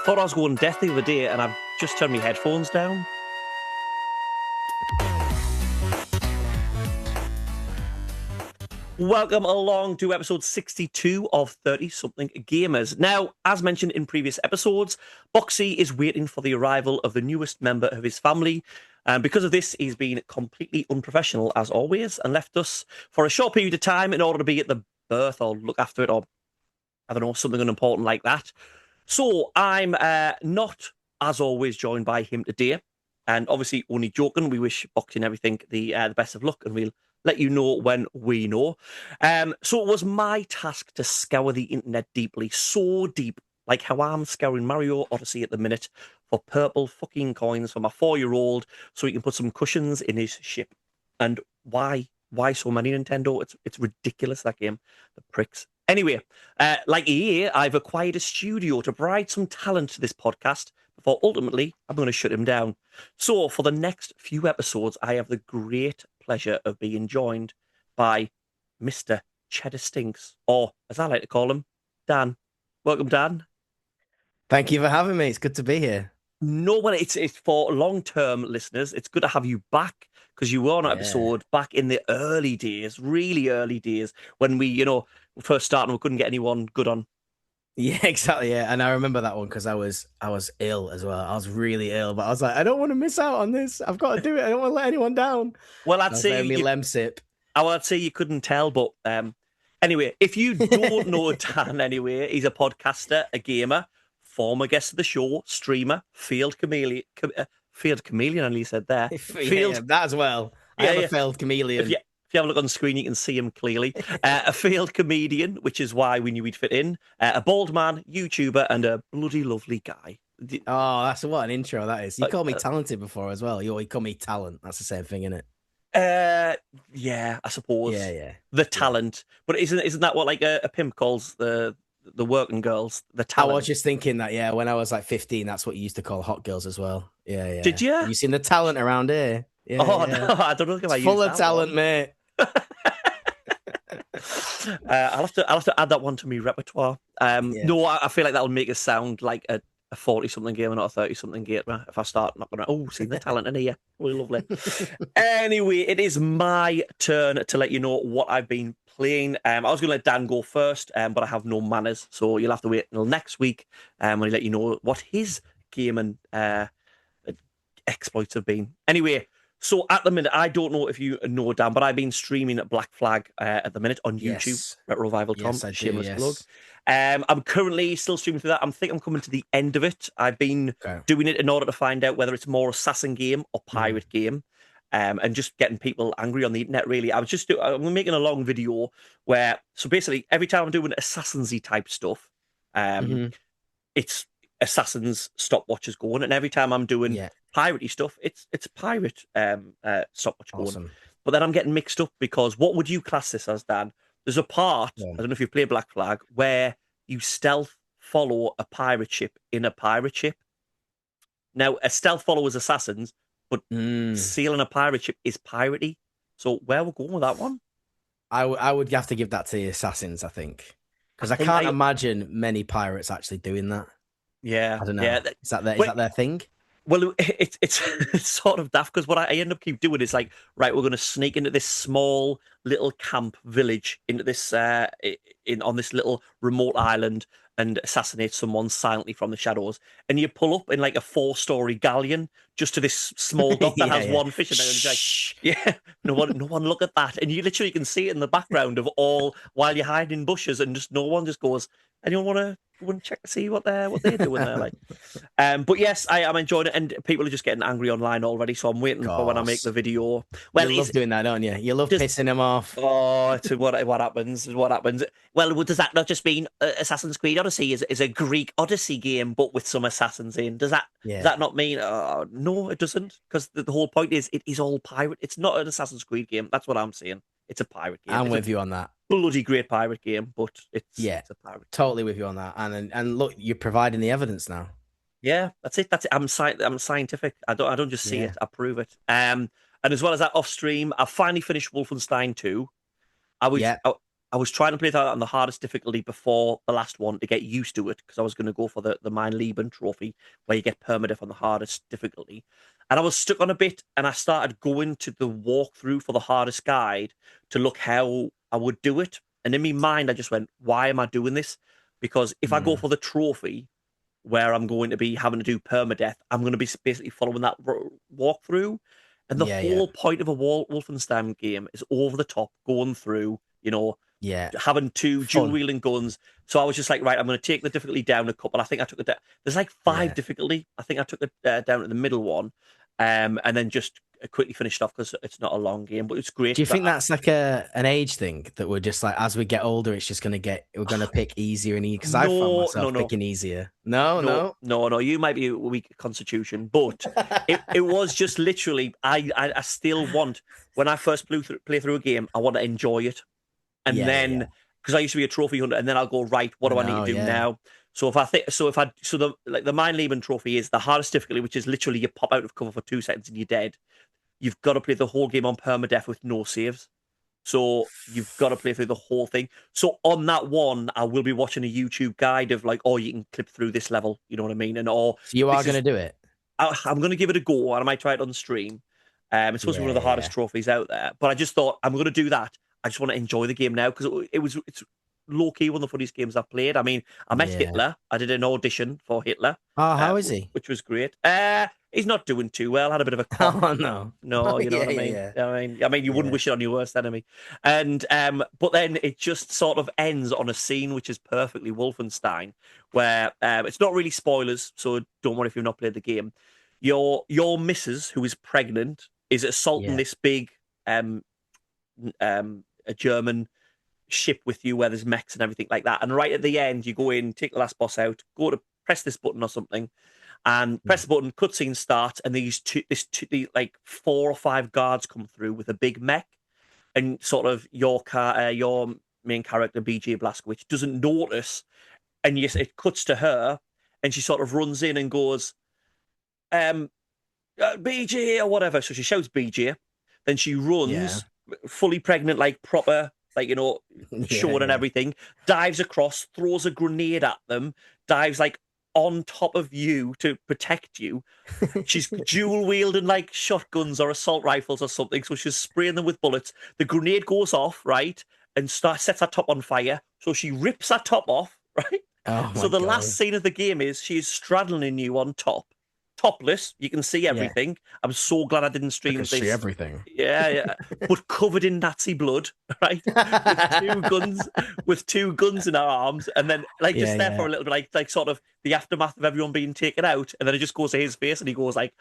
thought I was going deaf the other day, and I've just turned my headphones down. Welcome along to episode 62 of 30-something Gamers. Now, as mentioned in previous episodes, Boxy is waiting for the arrival of the newest member of his family. And because of this, he's been completely unprofessional, as always, and left us for a short period of time in order to be at the birth or look after it, or, I don't know, something unimportant like that. So I'm not, as always, joined by him today. And obviously, only joking. We wish Boxy and everything the best of luck, and we'll let you know when we know. So it was my task to scour the internet deeply, so deep, like how I'm scouring Mario Odyssey at the minute for purple fucking coins for my 4-year-old so he can put some cushions in his ship. And why? Why so many, Nintendo? It's ridiculous, that game. The pricks. Anyway, like EA, I've acquired a studio to provide some talent to this podcast before ultimately I'm going to shut him down. So for the next few episodes, I have the great pleasure of being joined by Mr. Cheddar Stinks, or as I like to call him, Dan. Welcome, Dan. Thank you for having me. It's good to be here. No, well, it's for long-term listeners. It's good to have you back because you were on an episode back in the early days, really early days, when we, first started and we couldn't get anyone good on. Yeah, exactly. Yeah, and I remember that one because I was ill as well. I was really ill, but I was like, I don't want to miss out on this. I've got to do it. I don't want to let anyone down. Well, I'd say you couldn't tell, but anyway, if you don't know Dan, anyway, he's a podcaster, a gamer, former guest of the show, streamer, field chameleon. Field chameleon, I nearly said there. Yeah, that as well. I am a failed chameleon. If you have a look on the screen, you can see him clearly. A failed comedian, which is why we knew he'd fit in. A bald man, YouTuber, and a bloody lovely guy. Oh, that's what an intro that is. You called me talented before as well. You call me talent. That's the same thing, isn't it? Yeah, I suppose. Yeah. The talent, but isn't that what like a pimp calls the working girls? The talent. I was just thinking that. Yeah, when I was like 15, that's what you used to call hot girls as well. Yeah. Did you? You seen the talent around here? Yeah. No, I don't know if I full of talent, mate. I'll have to add that one to my repertoire. No, I feel like that'll make it sound like a 40-something gamer, not a 30-something gamer. If I start not gonna see the talent in here. Really lovely. Anyway, it is my turn to let you know what I've been playing. I was gonna let Dan go first, but I have no manners, so you'll have to wait until next week when I let you know what his gaming exploits have been. Anyway. So at the minute, I don't know if you know, Dan, but I've been streaming at Black Flag at the minute on YouTube, Retro Revival Tom. Yes, I do, shameless plug. I'm currently still streaming through that. I think I'm coming to the end of it. I've been doing it in order to find out whether it's more assassin game or pirate game, and just getting people angry on the internet, really. I'm making a long video where, so basically, every time I'm doing assassin-y type stuff, it's Assassin's stopwatches going, and every time I'm doing piratey stuff, it's pirate stopwatch going. But then I'm getting mixed up because what would you class this as, Dan? There's a part, I don't know if you play Black Flag, where you stealth follow a pirate ship in a pirate ship. Now, a stealth follow is assassins, but sailing a pirate ship is piratey. So where we're going with that one? I would have to give that to the assassins, I think, because I can't imagine many pirates actually doing that. Yeah, I don't know. Is that their thing? Well, it's sort of daft because what I end up keep doing is like, right, we're going to sneak into this small little camp village, into this on this little remote island, and assassinate someone silently from the shadows. And you pull up in like a 4-story galleon just to this small dock that has one fish in there, and it's like, no one look at that. And you literally can see it in the background of all while you're hiding in bushes, and just no one just goes, anyone want to check to see what they're doing there, like. But yes, I am enjoying it, and people are just getting angry online already. So I'm waiting for when I make the video. Well, you love doing that, don't you? You love pissing them off. Oh, it's what happens. What happens? Well, does that not just mean Assassin's Creed Odyssey is a Greek Odyssey game, but with some assassins in? Does that not mean? No, it doesn't, because the whole point is it is all pirate. It's not an Assassin's Creed game. That's what I'm saying. It's a pirate game. I'm with you on that. Bloody great pirate game, but it's a pirate. Totally with you on that. And look, you're providing the evidence now. Yeah, that's it. I'm scientific. I don't just see it. I prove it. And as well as that, off stream, I finally finished Wolfenstein 2. I I was trying to play that on the hardest difficulty before the last one to get used to it because I was going to go for the Mein Leben trophy where you get permadeath on the hardest difficulty. And I was stuck on a bit and I started going to the walkthrough for the hardest guide to look how I would do it. And in my mind, I just went, why am I doing this? Because if I go for the trophy where I'm going to be having to do permadeath, I'm going to be basically following that walkthrough. And the Yeah, yeah, whole point of a Wolfenstein game is over the top, going through, yeah. having two dual Fun. wielding guns. So I was just like, right, I'm going to take the difficulty down a couple. I think I took it down. There's like five Yeah. difficulty. I think I took it down to the middle one, and then just quickly finished off because it's not a long game, but it's great. Do you think that's like an age thing that we're just like as we get older, it's just we're gonna pick easier and easier? Because I found No, no, myself no, picking easier. No, no, no. no, no. You might be a weak constitution, but it was just literally. I still want when I first play through a game, I want to enjoy it. And Yeah, yeah, yeah. then because I used to be a trophy hunter, and then I'll go right. What I do I need to know, do yeah. now? So if I think so, if I so the Mein Leben trophy is the hardest difficulty, which is literally you pop out of cover for 2 seconds and you're dead. You've got to play the whole game on permadeath with no saves. So you've got to play through the whole thing. So on that one, I will be watching a YouTube guide of like, oh, you can clip through this level. You know what I mean? And So you are this is gonna do it? I'm going to give it a go, and I might try it on stream. It's supposed to be one of Yeah, the hardest yeah. trophies out there, but I just thought I'm going to do that. I just want to enjoy the game now because it's low key one of the funniest games I've played. I mean, I met Yeah. Hitler. I did an audition for Hitler, Oh, how is he? which was great. He's not doing too well. Had a bit of a cough. Oh no. No, Oh you know yeah, what I yeah, mean. yeah. I mean, you wouldn't Yeah. wish it on your worst enemy. And but then it just sort of ends on a scene which is perfectly Wolfenstein, where it's not really spoilers, so don't worry if you've not played the game. Your missus, who is pregnant, is assaulting Yeah. this big a German ship with you where there's mechs and everything like that. And right at the end, you go in, take the last boss out, go to press this button or something, and Yeah. press the button, cutscene starts, and the like 4 or 5 guards come through with a big mech, and sort of your main character BJ Blazkowicz doesn't notice, and yes, it cuts to her, and she sort of runs in and goes, um, BJ or whatever. So she shouts BJ, then she Yeah. runs, fully pregnant, like proper, like Yeah, short and yeah. everything, dives across, throws a grenade at them, dives like on top of you to protect you. She's dual wielding like shotguns or assault rifles or something, so she's spraying them with bullets. The grenade goes off, right, and sets her top on fire. So she rips her top off, right. Oh So my the last god. scene of the game is she is straddling you on top, topless. You can see Yeah. everything. I'm so glad I didn't I can stream see this. everything. Yeah, yeah, but covered in Nazi blood, right? With two guns, with 2 guns in her arms, and then like Yeah, just there yeah. for a little bit, like sort of the aftermath of everyone being taken out, and then it just goes to his face, and he goes like,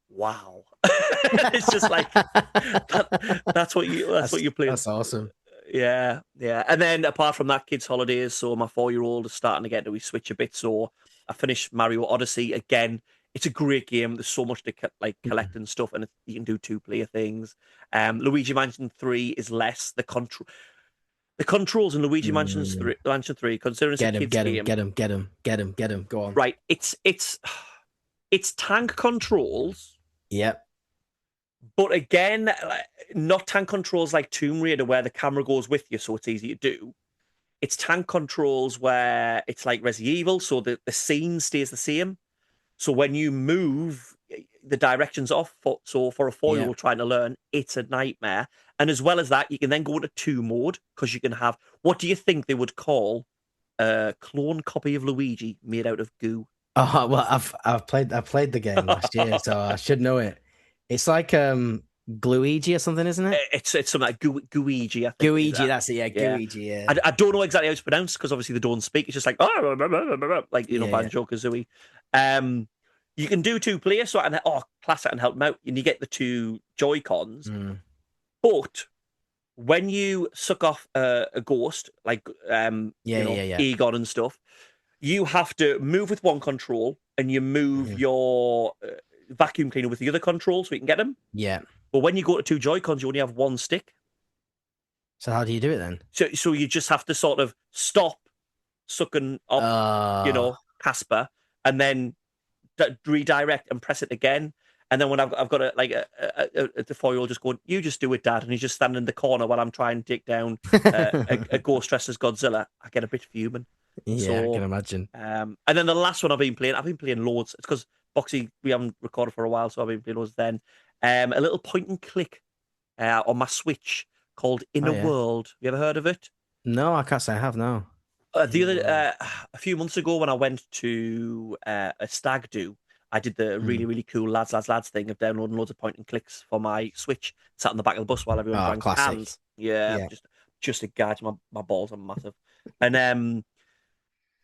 "Wow." It's just like that's what That's you playing. that's awesome. Yeah, yeah. And then apart from that, kids' holidays. So my 4-year-old is starting to get to switch a bit. So I finished Mario Odyssey again. It's a great game. There's so much to like collect and stuff, and you can do 2-player things. Luigi Mansion 3 is less. The controls in Luigi Mm. Mansion 3, considering it's a Get him, kids get him, game, get him, get him, get him, get him. Go on. right? It's tank controls, Yep. but again, not tank controls like Tomb Raider where the camera goes with you, so it's easy to do. It's tank controls where it's like Resident Evil, so the scene stays the same. So when you move, the direction's off. So for a 4-year Yep. old trying to learn, it's a nightmare. And as well as that, you can then go into 2 mode because you can have what do you think they would call a clone copy of Luigi made out of goo? Oh well, I played the game last year, so I should know it. It's like Gluigi or something, isn't it? It's something like Gooigi, I think it is. Gooigi, that's it. Yeah, Yeah. Gooigi. Yeah, I don't know exactly how it's pronounced because obviously they don't speak. It's just like like yeah, yeah. Banjo Kazooie. Um, you can do 2 player, so I can classic and help them out. And you get the 2 Joy Cons, Mm. but when you suck off a ghost like Yeah, yeah, yeah. Egon and stuff, you have to move with one control and you move Mhm. your vacuum cleaner with the other control so you can get them. Yeah. But when you go to 2 Joy Cons, you only have 1 stick. So how do you do it then? So you just have to sort of stop sucking up, Uh, Casper, and then redirect and press it again. And then when I've got a 4-year-old just going, "You just do it, Dad," and he's just standing in the corner while I'm trying to take down a ghost dressed as Godzilla, I get a bit fuming. Yeah, I can So, imagine. and then the last one I've been playing loads. It's because Boxy, we haven't recorded for a while, so I've been playing loads then. A little point and click on my Switch called Oh Inner yeah. World. You ever heard of it? No, I can't say I have. No. The other Well, a few months ago when I went to a stag do, I did the really mm. really cool lads thing of downloading loads of point and clicks for my Switch. Sat on the back of the bus while everyone Oh, drank classic. cans. Yeah, Yeah. just a gouge. My balls are massive. And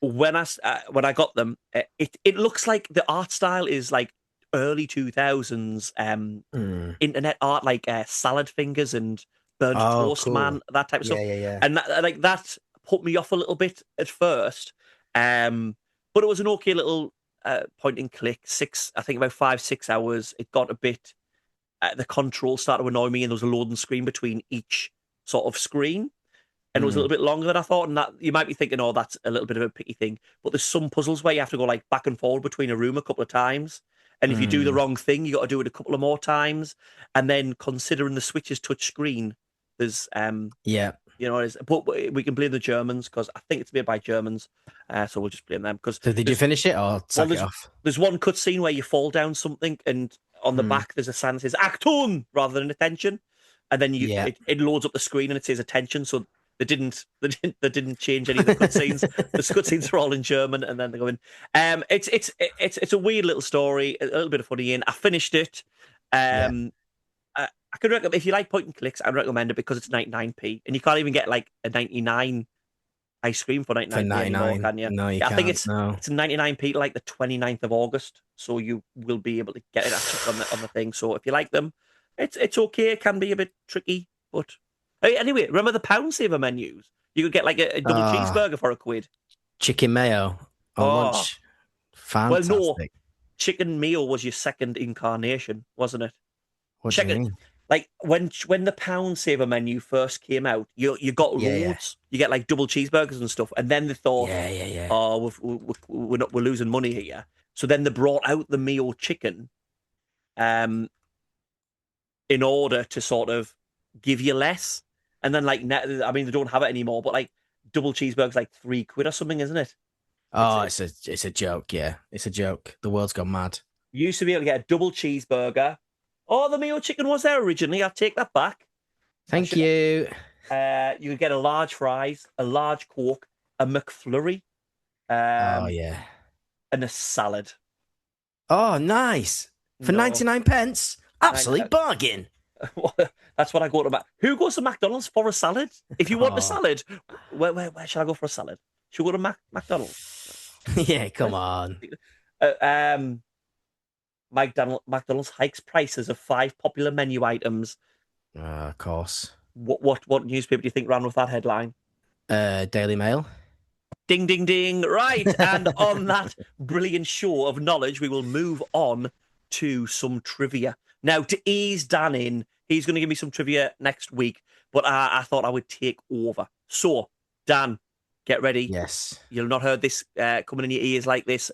when I got them, it looks like the art style is like early 2000s Mm. internet art, like salad fingers and burnt Oh, toast man, cool. that type of Yeah, stuff. yeah, yeah. And that put me off a little bit at first. But it was an okay little point and click. I think about 5-6 hours. It got a bit. The controls started to annoy me, and there was a loading screen between each sort of screen, and it was a Mm. little bit longer than I thought. And that you might be thinking, oh, that's a little bit of a picky thing. But there's some puzzles where you have to go like back and forward between a room a couple of times. And if you do the Mm. wrong thing, you got to do it a couple of more times. And then considering the Switch is touch screen, there's Yeah. but we can blame the Germans because I think it's made by Germans. So we'll just blame them because So did you finish it or well, sack it off? there's one cutscene where you fall down something, and on the Mm. back there's a sign that says "Achtung" rather than "attention," and then Yeah. it loads up the screen and it says "attention." So they didn't change any of the cutscenes. The cutscenes are all in German, and then they're going. It's a weird little story, a little bit of funny in. I finished it. Yeah. I could recommend if you like point and clicks. I'd recommend it because it's 99p, and you can't even get like a 99 ice cream for For 99p anymore, 99. can you? No, you Yeah, I think can't. No. it's 99p like the 29th of August, so you will be able to get it actually on the thing. So if you like them, it's okay. It can be a bit tricky, but hey, anyway, remember the pound saver menus? You could get like a double Ah, cheeseburger for a quid. chicken mayo on Oh, lunch. well, no, Fantastic. chicken meal was your second incarnation, wasn't it? What do you Chicken, mean? like when the pound saver menu first came out, you got Yeah, yeah. loads. You get like double cheeseburgers and stuff, and then they thought, Yeah, yeah, yeah. oh, we're losing money here. So then they brought out the Mio chicken, um, in order to sort of give you less. And then I mean, they don't have it anymore, but like double cheeseburgers like £3 or something, isn't it? Oh, it's a joke. Yeah, it's a joke. The world's gone mad. You used to be able to get a double cheeseburger. Oh, the Mio chicken was there originally. I'll take that back. I Thank should. you. You could get a large fries, a large Coke, a McFlurry, Oh um, yeah. and a salad. Oh, nice. For No, 99 pence. nine, Absolute bargain. that's what I go to. Who goes to McDonald's for a salad? If you want a Oh, salad, where should I go for a salad? Should we go to McDonald's? yeah, come on. Uh, um, McDonald's hikes prices of 5 popular menu items. Of course. What newspaper do you think ran with that headline? Daily Mail. Ding, ding, ding. Right. And on that brilliant show of knowledge, we will move on to some trivia. Now, to ease Dan in, he's going to give me some trivia next week, but I thought I would take over. So, Dan, get ready. Yes. You'll not heard this coming in your ears like this.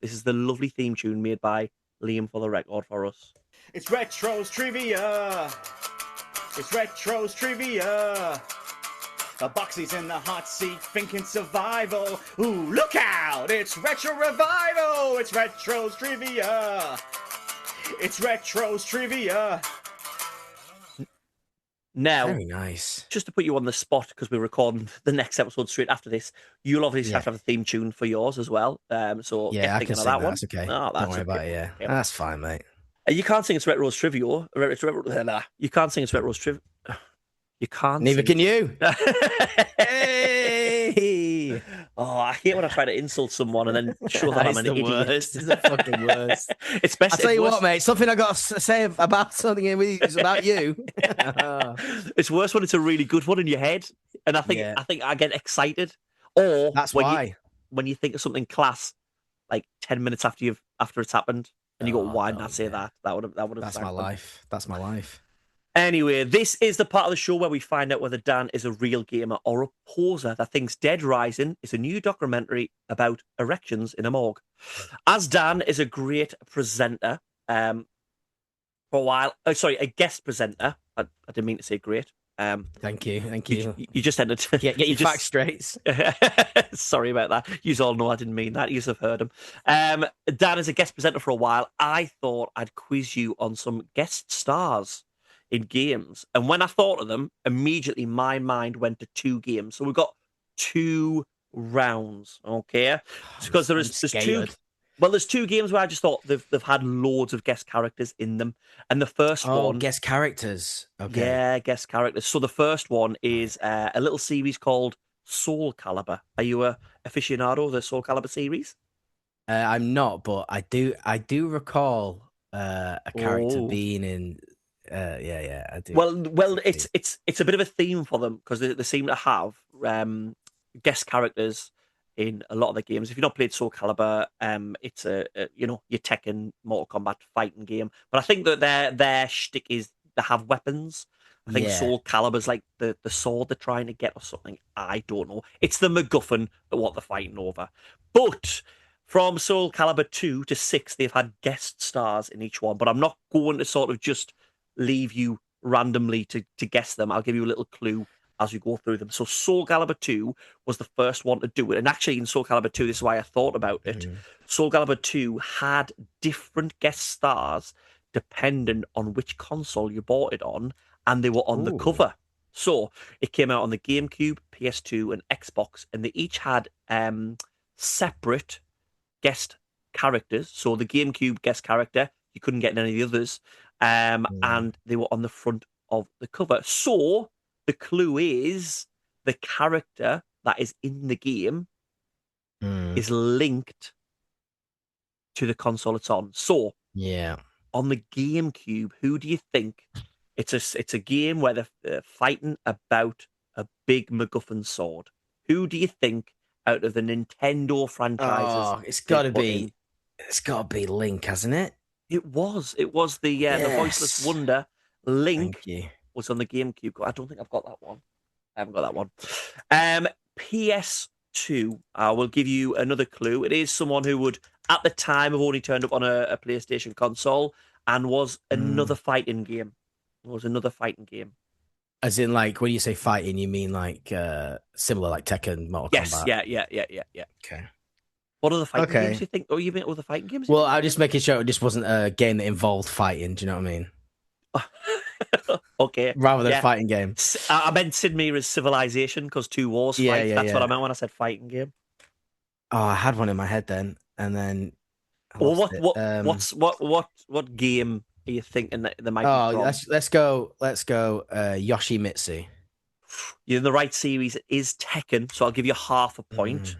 This is the lovely theme tune made by Liam for the record for us. It's Retro's Trivia. It's Retro's Trivia. A Boxy's in the hot seat thinking survival. Ooh, look out! It's Retro Revival! It's Retro's Trivia. It's Retro's Trivia. Now, Very nice. just to put you on the spot, because we're recording the next episode straight after this, you'll obviously have to have a theme tune for yours as well. So Yeah, get I thinking can of sing that that. one. That's okay. Oh, that's Don't worry about okay. it. Yeah, Yeah. that's fine, mate. You can't sing it's Retro's Trivia. You can't sing it's Retro's Trivia. You can't. Neither sing. can you. Hey! Oh, I hate when I try to insult someone and then show that I'm It's an the idiot. worst. It's the fucking worst. It's best. I'll tell it's you worse. what, mate. Something I got to say about something is about you. It's worse when it's a really good one in your head, and I think Yeah. I get excited, or That's when why. you think of something class, like 10 minutes after it's happened, and you go, Oh, "Why didn't I don't, say yeah. that? That would have." That's my life. That's my life. Anyway, this is the part of the show where we find out whether Dan is a real gamer or a poser that thinks Dead Rising is a new documentary about erections in a morgue. As Dan is a great presenter, for a while. Oh, sorry, a guest presenter. I didn't mean to say great. Thank you. You just ended. Get your you facts just. straight. Sorry about that. You all know I didn't mean that. You have heard him. Dan, as a guest presenter for a while, I thought I'd quiz you on some guest stars in games. And when I thought of them, immediately my mind went to two games. So we've got two rounds, okay? Because I'm there's two. scared. Well, there's two games where I just thought they've had loads of guest characters in them, and the first Oh, one, guest characters. Okay. yeah, guest characters. So the first one is a little series called Soul Calibur. Are you a aficionado of the Soul Calibur series? I'm not, but I do recall a character Oh, being in. Yeah, I do. well, I do. it's a bit of a theme for them because they seem to have guest characters in a lot of the games. If you've not played Soul Calibur, it's your Tekken Mortal Kombat fighting game. But I think that their shtick is they have weapons. I think Yeah. Soul Calibur's like the sword they're trying to get or something. I don't know. It's the MacGuffin of what they're fighting over. But from Soul Calibur 2 to 6, they've had guest stars in each one. But I'm not going to sort of just leave you randomly to guess them. I'll give you a little clue as we go through them. So Soul Calibur 2 was the first one to do it. And actually in Soul Calibur 2, this is why I thought about it. Mhm. Soul Calibur 2 had different guest stars dependent on which console you bought it on, and they were on the Ooh. cover. So it came out on the GameCube, PS2, and Xbox, and they each had separate guest characters. So the GameCube guest character, you couldn't get any of the others. Mm. And they were on the front of the cover. So the clue is the character that is in the game Mm. is linked to the console it's on. So Yeah. on the GameCube, who do you think? It's a game where they're fighting about a big MacGuffin sword. Who do you think out of the Nintendo franchises Oh, they put in? it's got to be Link, hasn't it? It was the voiceless Yes. wonder. Link Thank you. was on the GameCube. I don't think I've got that one. I haven't got that one. PS2. I will give you another clue. It is someone who would, at the time, have only turned up on a PlayStation console and was another Mm. fighting game. Was another fighting game. As in, like, when you say fighting, you mean like similar, like Tekken, Mortal Yes, Kombat. yeah. Okay. What other fighting games Okay. do you think? Oh, you mean other fighting games? Well, I'm just making sure it just wasn't a game that involved fighting. Do you know what I mean? Okay, Rather than yeah. fighting game. I meant Sid Meier's Civilization because two wars Yeah, fight. yeah, That's what I yeah. meant when I said fighting game. Oh, I had one in my head then, and then I Well, lost it. what game are you thinking that they might be Oh, from? let's go Yoshimitsu. You're in the right series. It is Tekken, so I'll give you half a Mm, point.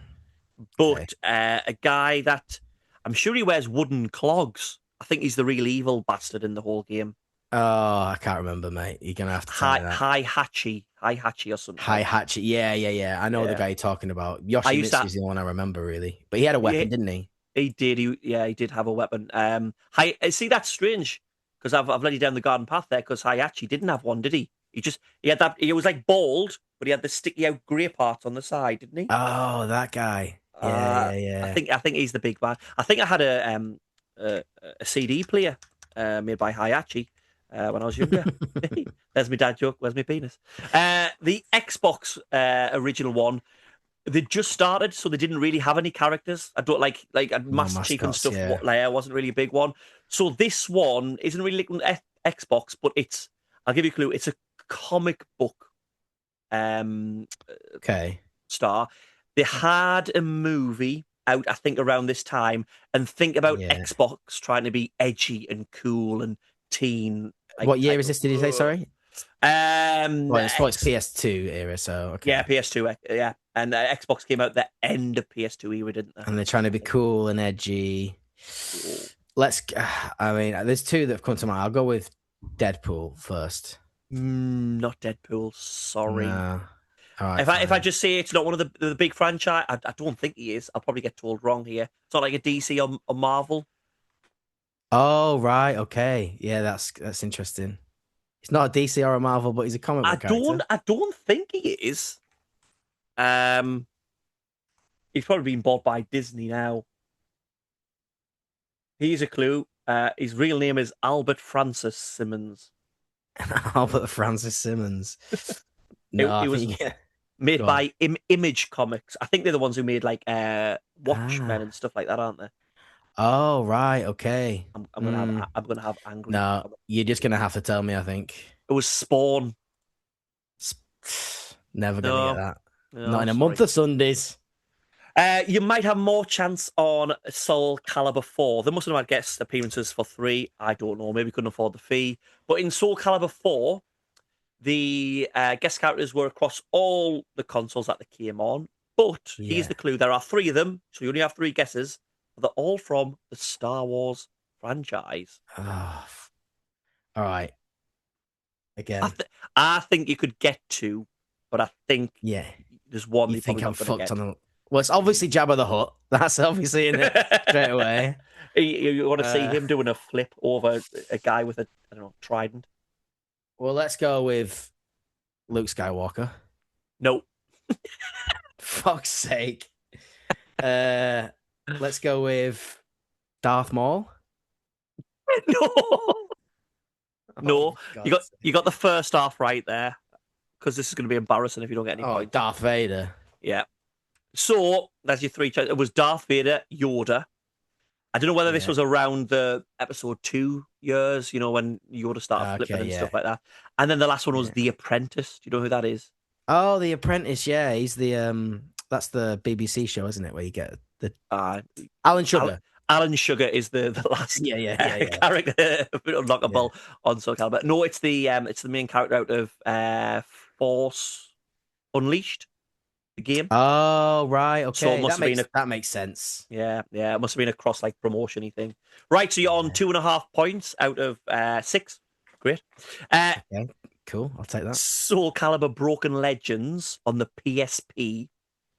okay. But a guy that I'm sure he wears wooden clogs. I think he's the real evil bastard in the whole game. Oh, I can't remember, mate. You're gonna have to tell me that. Hi Hachi or something Hi like that. Hatchet. Yeah. I know the Yeah, guy you're talking about. I used Yoshimitsu to. is the one I remember really, but he had a Yeah, weapon, didn't he? he did. He did have a weapon. Hi. See, that's strange because I've led you down the garden path there because Hayachi didn't have one, did he? He had that. He was like bald, but he had the sticky out grey part on the side, didn't he? Oh, that guy. Yeah, Uh, yeah, yeah. I think he's the big man. I think I had a CD player made by Hayachi when I was younger. There's my dad joke. Where's my penis? The Xbox original one. They just started, so they didn't really have any characters. I don't like No Master Chief and mascots. stuff. Yeah. Leia wasn't really a big one. So this one isn't really like an Xbox, but it's. I'll give you a clue. It's a comic book um, Okay. star. They had a movie out, I think, around this time, and think about Yeah. Xbox trying to be edgy and cool and teen. Like What year is this? Did you say? Sorry. Well, it's X, PS2 era, so yeah, okay. PS2, yeah, and Xbox came out the end of PS2 era, didn't they? And they're trying to be cool and edgy. Let's. I mean, there's two that have come to mind. I'll go with Deadpool first. Not Deadpool. Sorry. No. All right. If I Fine. just say it's not one of the big franchise, I don't think he is. I'll probably get told wrong here. It's not like a DC or Marvel. Oh right. Okay. Yeah, that's interesting. He's not a DC or a Marvel, but he's a comic book character. I don't think he is. Um, he's probably been bought by Disney now. Here's a clue. His real name is Albert Francis Simmons. Albert Francis Simmons. No, It I was think made Go on. by Image Comics. I think they're the ones who made like Watchmen and stuff like that, aren't they? Oh, right. Okay. I'm gonna have angry. No, you're just gonna have to tell me. I think. It was Spawn. Never gonna No, get that. no, Not in a sorry. month of Sundays. You might have more chance on Soul Calibur 4. They must have had guest appearances for 3. I don't know. Maybe couldn't afford the fee. But in Soul Calibur 4, the guest characters were across all the consoles that they came on. But here's Yeah. the clue: there are 3 of them, so you only have 3 guesses. But they're all from the Star Wars franchise. Oh, all right. Again. I think you could get 2, but I think Yeah. there's one You you're think probably I'm not going fucked to on the? Well, it's obviously Jabba the Hutt. That's obviously in it straight away. You want to see him doing a flip over a guy with a, I don't know, trident? Well, let's go with Luke Skywalker. No. Fuck's sake. Let's go with Darth Maul. No. No. Oh, God's You got the first half right there, because this is going to be embarrassing if you don't get any points. Darth Vader. Yeah. So that's your 3 choices. It was Darth Vader, Yoda. I don't know whether this was around the episode 2 years, when Yoda started flipping and stuff like that. And then the last one was The Apprentice. Do you know who that is? Oh, The Apprentice. Yeah, he's the that's the BBC show, isn't it? Where you get the Alan Sugar. Alan Sugar is the last character unlockable on Soul Calibur. No, it's the main character out of Force Unleashed, the game. Oh, right. Okay. So it must have been that makes sense. Yeah. It must have been a cross like promotion-y thing. Right, so you're on 2.5 points out of 6. Great. Okay, cool. I'll take that. Soul Calibur Broken Legends on the PSP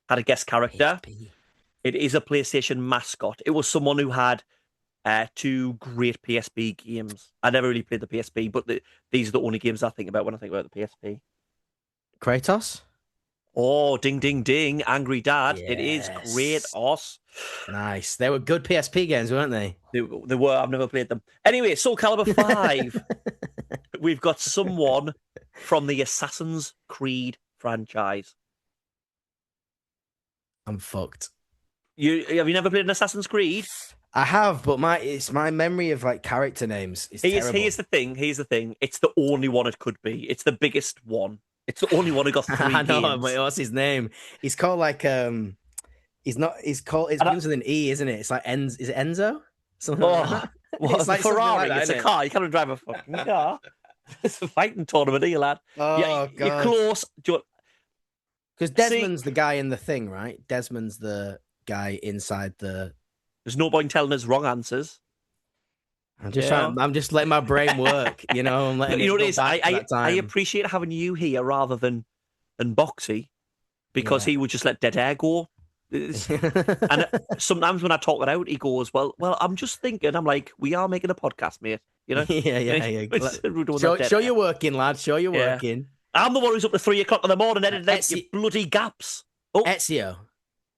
had a guest character. PSP. It is a PlayStation mascot. It was someone who had 2 great PSP games. I never really played the PSP, but these are the only games I think about when I think about the PSP. Kratos? Oh, ding, ding, ding. Angry Dad. Yes. It is Kratos. Nice. They were good PSP games, weren't they? They were. I've never played them. Anyway, Soul Calibur 5. We've got someone from the Assassin's Creed franchise. I'm fucked. Have you never played an Assassin's Creed? I have, but my memory of like character names is terrible. Here's the thing. It's the only one it could be. It's the biggest one. It's the only one who got 3 I know, games. but what's his name? He's called like He's called. It begins with an E, isn't it? It's like Is it Enzo? Something like that. What? It's like Ferrari. like that, It's a isn't it? car. You can't drive a fucking car. It's a fighting tournament, here, lad. Oh, yeah, God. You're close. Because Desmond's the guy in the thing, right? Desmond's the guy inside the. There's no point telling us wrong answers. I'm just trying. I'm just letting my brain work. I'm letting. You know what it is? I I appreciate having you here rather than Boxy, because he would just let dead air go. And sometimes when I talk it out, he goes, "Well, I'm just thinking." I'm like, "We are making a podcast, mate." Yeah. Show Show you're working, lad. Show you're working. I'm the one who's up to 3 o'clock in the morning editing out your bloody gaps. Oh, Ezio.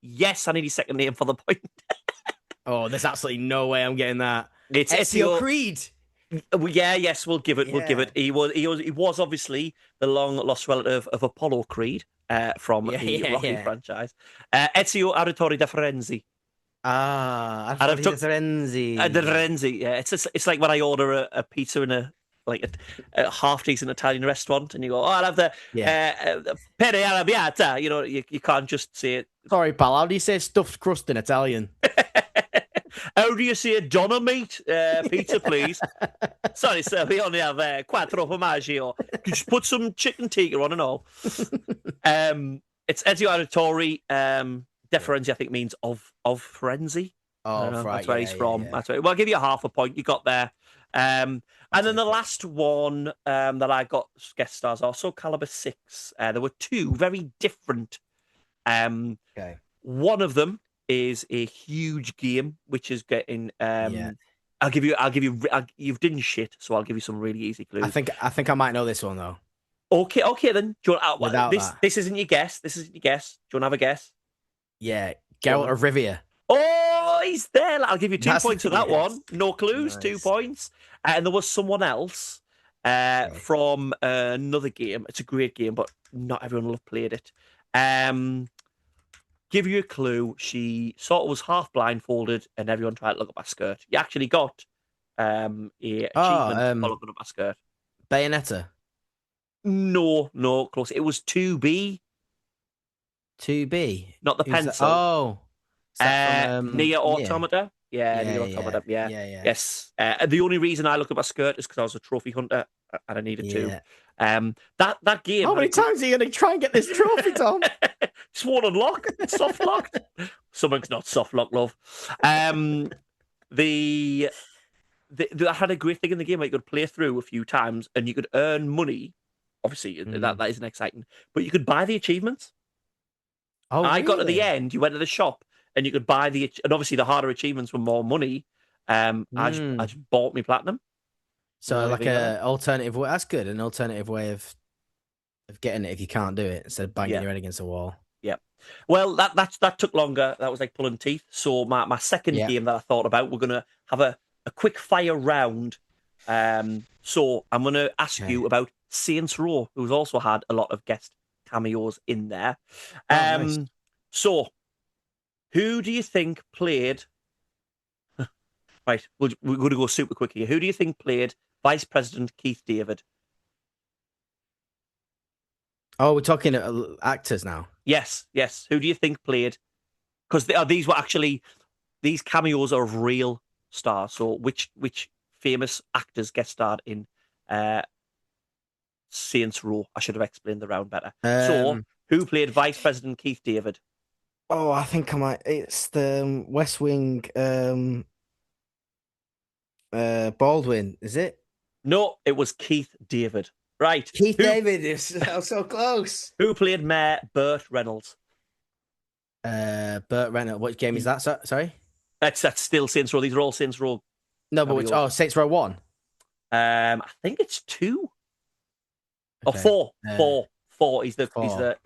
Yes, I need his second name for the point. Oh, there's absolutely no way I'm getting that. It's Ezio Creed. Yes, we'll give it. We'll give it. He was obviously the long lost relative of Apollo Creed from the Rocky franchise. Ezio Auditore da Firenze. Auditore da Firenze. Da Firenze. Yeah, it's like when I order a pizza in a half decent Italian restaurant, and you go, "Oh, I'll have the penne arrabbiata." You can't just say it. Sorry, pal. How do you say stuffed crust in Italian? How do you say Donna meat pizza, please? Sorry, sir, we only have quattro formaggi. Or you just put some chicken tikka on and all. It's Ezio Auditore. Da Firenze, I think, means of Firenze. Oh, right. That's where he's from. That's where. Well, I'll give you a half a point. You got there. And then the last one that I got guest stars are Soul Calibur 6. There were 2 very different. One of them is a huge game, which is getting. I'll give you. You didn't shit, so I'll give you some really easy clues. I think I might know this one though. Okay then. Do you want, that. This isn't your guess. Do you want to have a guess? Yeah, Geralt of Rivia. Oh he's there. I'll give you 2 That's- points for that yes. one. No clues, 2 Nice. points. And there was someone else from another game. It's a great game, but not everyone will have played it. Give you a clue. She sort of was half blindfolded, and everyone tried to look up her skirt. You actually got a achievement for looking up her skirt. Bayonetta. No, close. It was 2B, 2B. not the Who's that? pencil. Oh. Is that from Near Nier? Automata. Yeah, Near Automata. Yeah. Yes. The only reason I looked at my skirt is because I was a trophy hunter and I needed to. That game. How many times are you going to try and get this trophy, Tom? Just won't unlock. It's soft locked. Something's not soft locked, love. I had a great thing in the game where you could play through a few times and you could earn money. Obviously, that isn't exciting, but you could buy the achievements. Oh, I got to the really? end. You went to the shop and you could buy and obviously the harder achievements were more money. I just bought me platinum. So like a alternative way. That's good. An alternative way of getting it if you can't do it instead of banging your head against a wall. Yeah. Well, that took longer. That was like pulling teeth. So my second game that I thought about, we're gonna have a quick fire round. So I'm gonna ask you about Saints Row, who's also had a lot of guest cameos in there. Nice. So who do you think played? Right, we're going to go super quick here. Who do you think played Vice President Keith David? Oh, we're talking actors now. Yes. Who do you think played? Because these cameos are of real stars. So which famous actors guest starred in Saints Row? I should have explained the round better. So who played Vice President Keith David? Oh, I think I might. It's the West Wing. Baldwin, is it? No, it was Keith David. Right. Keith David is so close. Who played Mayor Burt Reynolds? Burt Reynolds. What game is that? Sorry. That's still Saints Row. These are all Saints Row. No, but Saints Row 1. I think it's 2 or Okay. 4. 4. He's the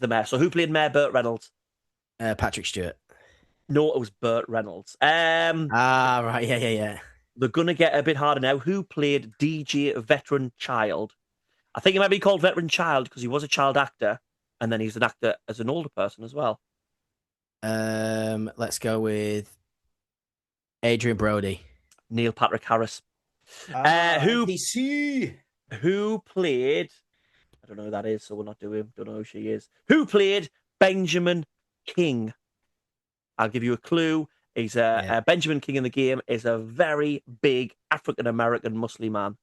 mayor. So who played Mayor Burt Reynolds? Patrick Stewart. No, it was Burt Reynolds. Right. Yeah. They're gonna get a bit harder now. Who played DJ Veteran Child? I think he might be called Veteran Child because he was a child actor, and then he's an actor as an older person as well. Let's go with Adrian Brody. Neil Patrick Harris. DC. Who played? I don't know who that is, so we'll not do him. Don't know who she is. Who played Benjamin King? I'll give you a clue. He's Benjamin King in the game is a very big African American Muslim man.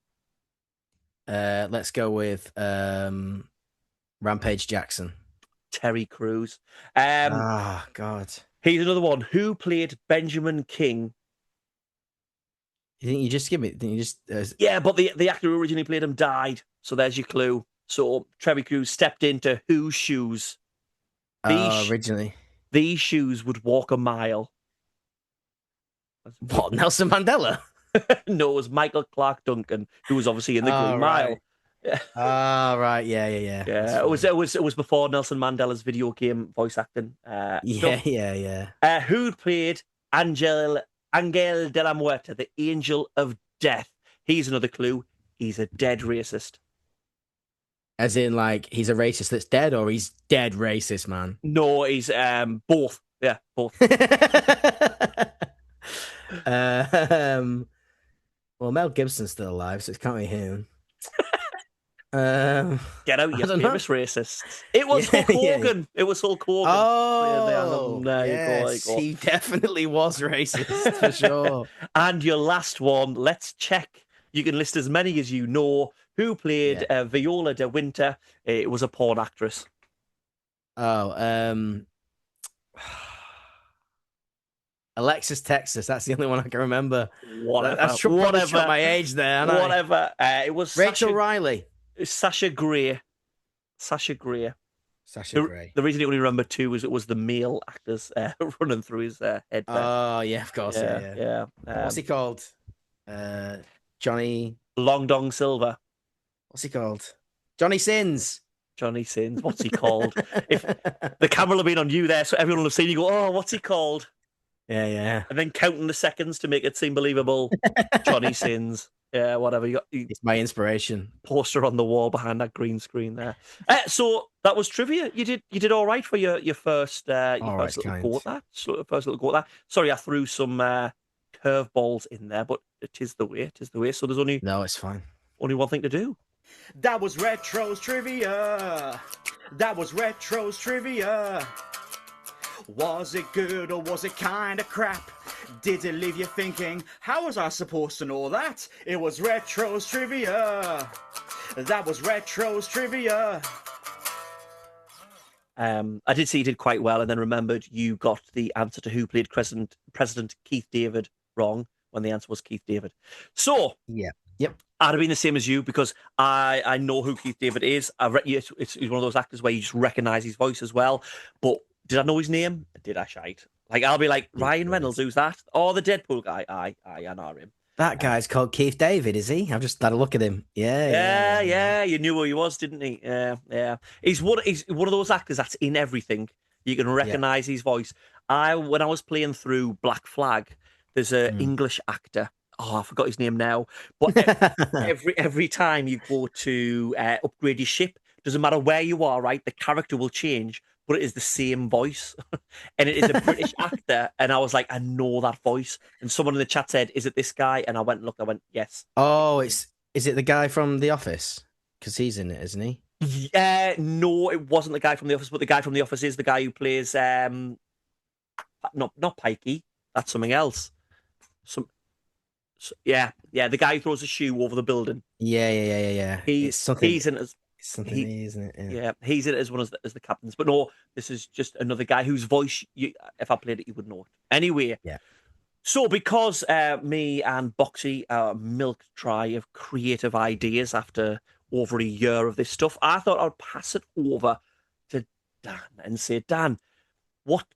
Let's go with Rampage Jackson. Terry Crews. God. He's another one. Who played Benjamin King? You think you just give me? Think you just? Yeah, but the actor who originally played him died. So there's your clue. So Terry Crews stepped into whose shoes? Originally. These shoes would walk a mile. What, Nelson Mandela? No, it was Michael Clark Duncan, who was obviously in the Green Mile. Right. Yeah. Yeah, it was before Nelson Mandela's video game voice acting. Yeah. Who played Angel de la Muerte, the Angel of Death? He's another clue. He's a dead racist. As in, like, he's a racist that's dead, or he's dead racist, man? No, he's both. Yeah, both. Well, Mel Gibson's still alive, so it can't be him. Get out, you famous racists. It was Hulk Hogan. It was Hulk Hogan. Oh, there you go. He definitely was racist, for sure. And your last one, let's check. You can list as many as you know. Who played Viola de Winter? It was a porn actress. Alexis Texas. That's the only one I can remember. Whatever. I showed my age there. Whatever. It was Rachel Riley. Sasha Grey. The reason you only remember 2 was it was the male actors running through his head. There. Oh yeah, of course. Yeah. What's he called? Johnny Long Dong Silver. What's he called? Johnny Sins. Johnny Sins. What's he called? If the camera will have been on you there, so everyone will have seen you go, oh, what's he called? Yeah. And then counting the seconds to make it seem believable. Johnny Sins. Yeah, whatever. You It's my inspiration. poster on the wall behind that green screen there. So that was trivia. You did all right for your first All right, little kind. go at that. First little go at that. Sorry, I threw some curveballs in there, but it is the way. It is the way. So there's only No, it's fine. one thing to do. That was Retro's Trivia. That was Retro's Trivia. Was it good or was it kinda crap? Did it leave you thinking, how was I supposed to know that? It was Retro's Trivia. That was Retro's Trivia. I did see you did quite well, and then remembered you got the answer to who played President Keith David wrong when the answer was Keith David. So Yeah. Yep. I'd have been the same as you because I know who Keith David is. It's one of those actors where you just recognise his voice as well. But did I know his name? Did I shite? Like I'll be like Ryan Reynolds, who's that? Oh, the Deadpool guy. I know him. That guy's called Keith David, is he? I've just had a look at him. Yeah. You knew who he was, didn't he? Yeah. He's one of those actors that's in everything. You can recognise his voice. When I was playing through Black Flag, there's an English actor. Oh, I forgot his name now. But every time you go to upgrade your ship, doesn't matter where you are, right? The character will change, but it is the same voice, and it is a British actor. And I was like, I know that voice. And someone in the chat said, "Is it this guy?" And I went and looked. I went, "Yes." Oh, is it the guy from The Office? Because he's in it, isn't he? Yeah, no, it wasn't the guy from The Office, but the guy from The Office is the guy who plays not Pikey. That's something else. Yeah, the guy who throws a shoe over the building. Yeah. He's in it as It's something, isn't it? yeah, he's in it as one of as the captains. But no, this is just another guy whose voice if I played it, you would know it. Anyway, Yeah. so because me and Boxy are milk dry of creative ideas after over a year of this stuff, I thought I'd pass it over to Dan and say, Dan, what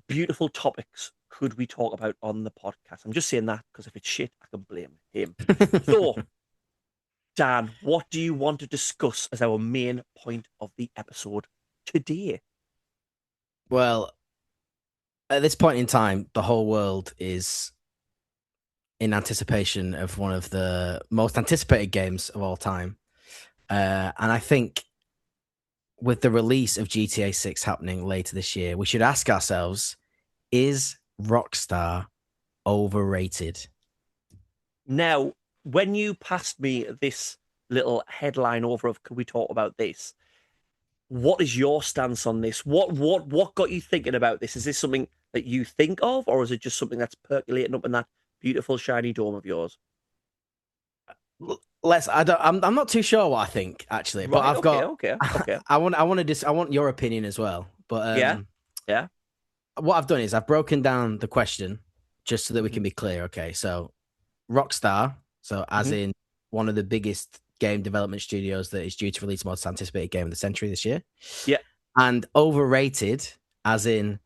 beautiful topics could we talk about on the podcast? I'm just saying that because if it's shit, I can blame him. So, Dan, what do you want to discuss as our main point of the episode today? Well, at this point in time, the whole world is in anticipation of one of the most anticipated games of all time. And I think with the release of GTA 6 happening later this year, we should ask ourselves, is Rockstar overrated? Now, when you passed me this little headline over of could we talk about this? What is your stance on this? What got you thinking about this? Is this something that you think of, or is it just something that's percolating up in that beautiful shiny dome of yours? I'm not too sure what I think actually, but Right, I've got okay. I want your opinion as well. But Yeah. what I've done is I've broken down the question just so that we can be clear. Okay, so Rockstar, so as in one of the biggest game development studios that is due to release the most anticipated game of the century this year. Yeah. And overrated, as in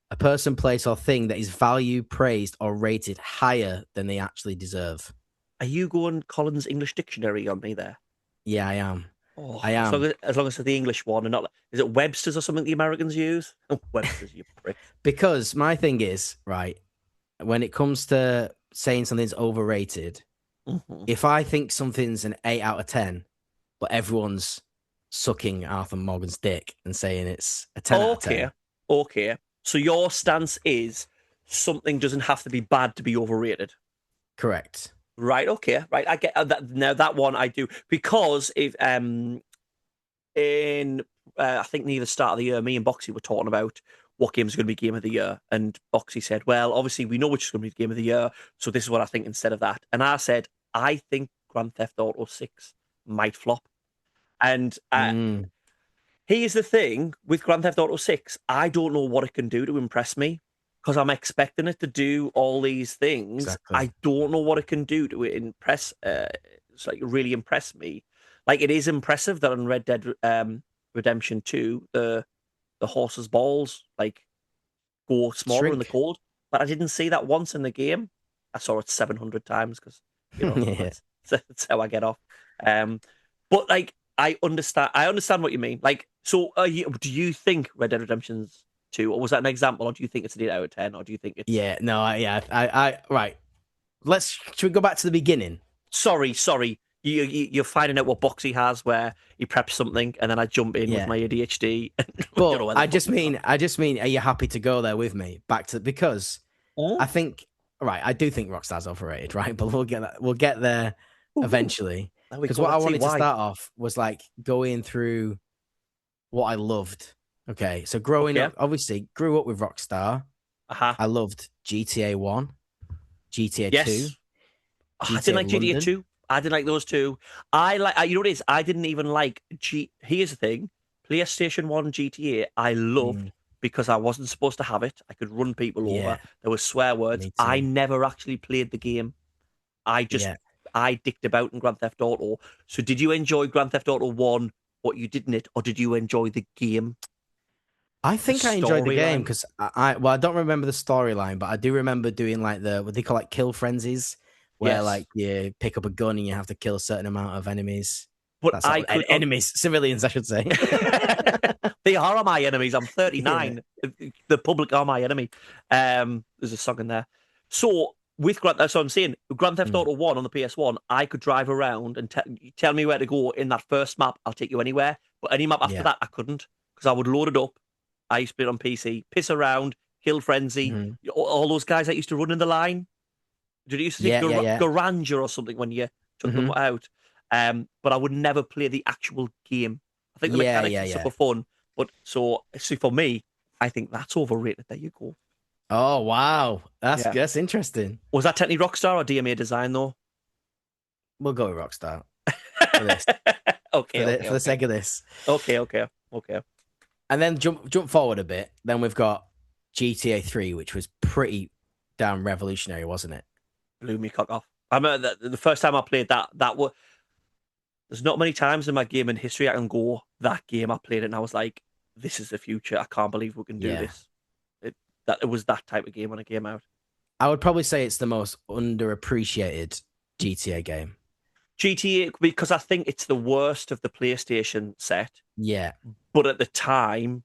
a person, place, or thing that is valued, praised, or rated higher than they actually deserve. Are you going Collins English Dictionary on me there? Yeah, I am. Oh, I am. As long as it's the English one and not, is it Webster's or something the Americans use? Oh, Webster's, you prick. Because my thing is, right, when it comes to saying something's overrated, if I think something's an 8 out of 10, but everyone's sucking Arthur Morgan's dick and saying it's a 10 out of 10. Okay. So your stance is something doesn't have to be bad to be overrated. Correct. Right. Okay. Right. I get that. Now that one I do because if I think near the start of the year, me and Boxy were talking about what games are going to be game of the year, and Boxy said, "Well, obviously we know which is going to be game of the year, so this is what I think instead of that." And I said, "I think Grand Theft Auto 6 might flop." And here's the thing with Grand Theft Auto 6, I don't know what it can do to impress me because I'm expecting it to do all these things. Exactly. I don't know what it can do to impress, it's like really impress me. Like it is impressive that on Red Dead Redemption 2, the horse's balls like go smaller in the cold, but I didn't see that once in the game. I saw it 700 times because that's how I get off. But like I understand what you mean. Like, so do you think Red Dead Redemption's 2, or was that an example, or do you think it's an 8 out of 10, or do you think it's... Yeah, no, I right. Should we go back to the beginning? Sorry. You're finding out what box he has, where he preps something, and then I jump in with Yeah. my ADHD. And I But don't know where the I fuck just it's mean, are you happy to go there with me? Because from. I think, right, I do think Rockstar's overrated, right? But we'll get there Ooh, eventually. there we Because go. what I Let's see wanted to why. start off was like going through what I loved. Okay, so growing Okay. up, obviously, grew up with Rockstar. Uh-huh. I loved GTA 1, GTA 2, Yes. Oh, I didn't GTA like GTA London. 2. I didn't like those two. You know what it is? I didn't even like Here's the thing: PlayStation 1 GTA, I loved Mm, because I wasn't supposed to have it. I could run people over. yeah, There were swear words. me I too. never actually played the game. I just Yeah. I dicked about in Grand Theft Auto. So did you enjoy Grand Theft Auto 1, what you did in it, or did you enjoy the game, I the think I enjoyed the game storyline? because I don't remember the storyline, but I do remember doing like what they call like kill frenzies, where Yes. like you pick up a gun and you have to kill a certain amount of enemies. But That sort I of could enemies, civilians, I should say. They are my enemies. I'm Yeah. 39. The public are my enemy. There's a song in there. So with that's what I'm saying. Grand Theft Mm, Auto 1 on the PS1, I could drive around and tell me where to go in that first map. I'll take you anywhere. But any map after yeah. that, I couldn't because I would load it up. I used to play it on PC, piss around, kill frenzy. Mhm. All those guys that used to run in the line. Did you used to say Yeah, yeah, yeah. Garanja or something when you took them Hmm. out? But I would never play the actual game. I think the Yeah, mechanics yeah, and stuff yeah. are fun, but so for me, I think that's overrated. There you go. Oh wow, Yeah. that's interesting. Was that technically Rockstar or DMA design though? We'll go with Rockstar for this, Okay, okay, for the okay, sake of this, okay. and then jump forward a bit. Then we've got GTA 3, which was pretty damn revolutionary, wasn't it? Blew me cock off. I remember the first time I played that. That was There's not many times in my gaming history I can go that game I played it and I was like, this is the future. I can't believe we can do Yeah. this. It was that type of game when it came out. I would probably say it's the most underappreciated GTA game. GTA, because I think it's the worst of the PlayStation set. Yeah, But at the time,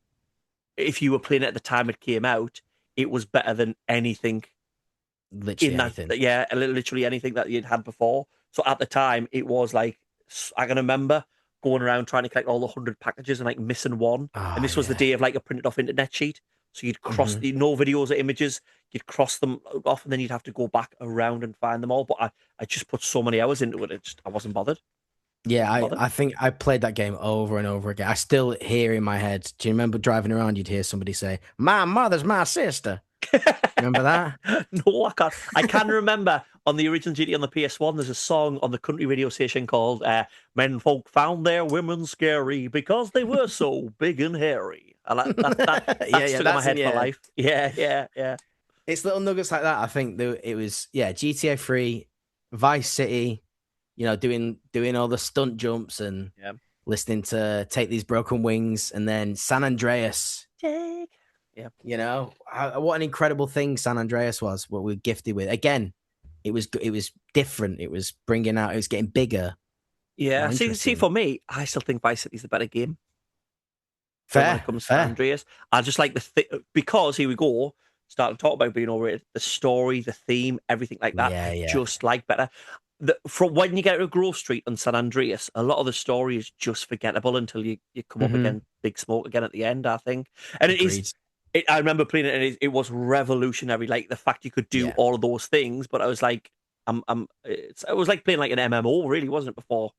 if you were playing it at the time it came out, it was better than anything literally in that. anything. Yeah, literally anything that you'd had before. So at the time, it was like, I can remember going around trying to collect all the 100 packages and like missing one. And Oh this was the yeah. day of like a printed off internet sheet. So you'd cross Hmm. no videos or images, you'd cross them off, and then you'd have to go back around and find them all. But I just put so many hours into it, I wasn't bothered. Yeah, Wasn't bothered. I think I played that game over and over again. I still hear in my head. Do you remember driving around? You'd hear somebody say, "My mother's my sister." Remember that? No, I can't. I can remember on the original GT on the PS1, there's a song on the country radio station called Men Folk Found Their Women Scary Because They Were So Big and Hairy. And that Yeah, stuck in my that's head for yeah. life. Yeah. It's little nuggets like that. I think it was GTA 3, Vice City. You know, doing all the stunt jumps and Yeah. listening to Take These Broken Wings, and then San Andreas. Jake. Yeah. You know, what an incredible thing San Andreas was. What we were gifted with. Again, it was different. It was bringing out. It was getting bigger, Yeah. more See, interesting. for me, I still think Vice City's the better game. But when it Fair, comes to San fair. Andreas, I just like because here we go, starting to talk about being overrated. The story, the theme, everything like that, Yeah, I yeah. just like better. From when you get to Grove Street and San Andreas, a lot of the story is just forgettable until you come up Hmm. again, Big Smoke again at the end, I think. And it is. Agreed. I remember playing it, and it was revolutionary. Like the fact you could do Yeah, all of those things, but I was like, it was like playing like an MMO, really, wasn't it? Before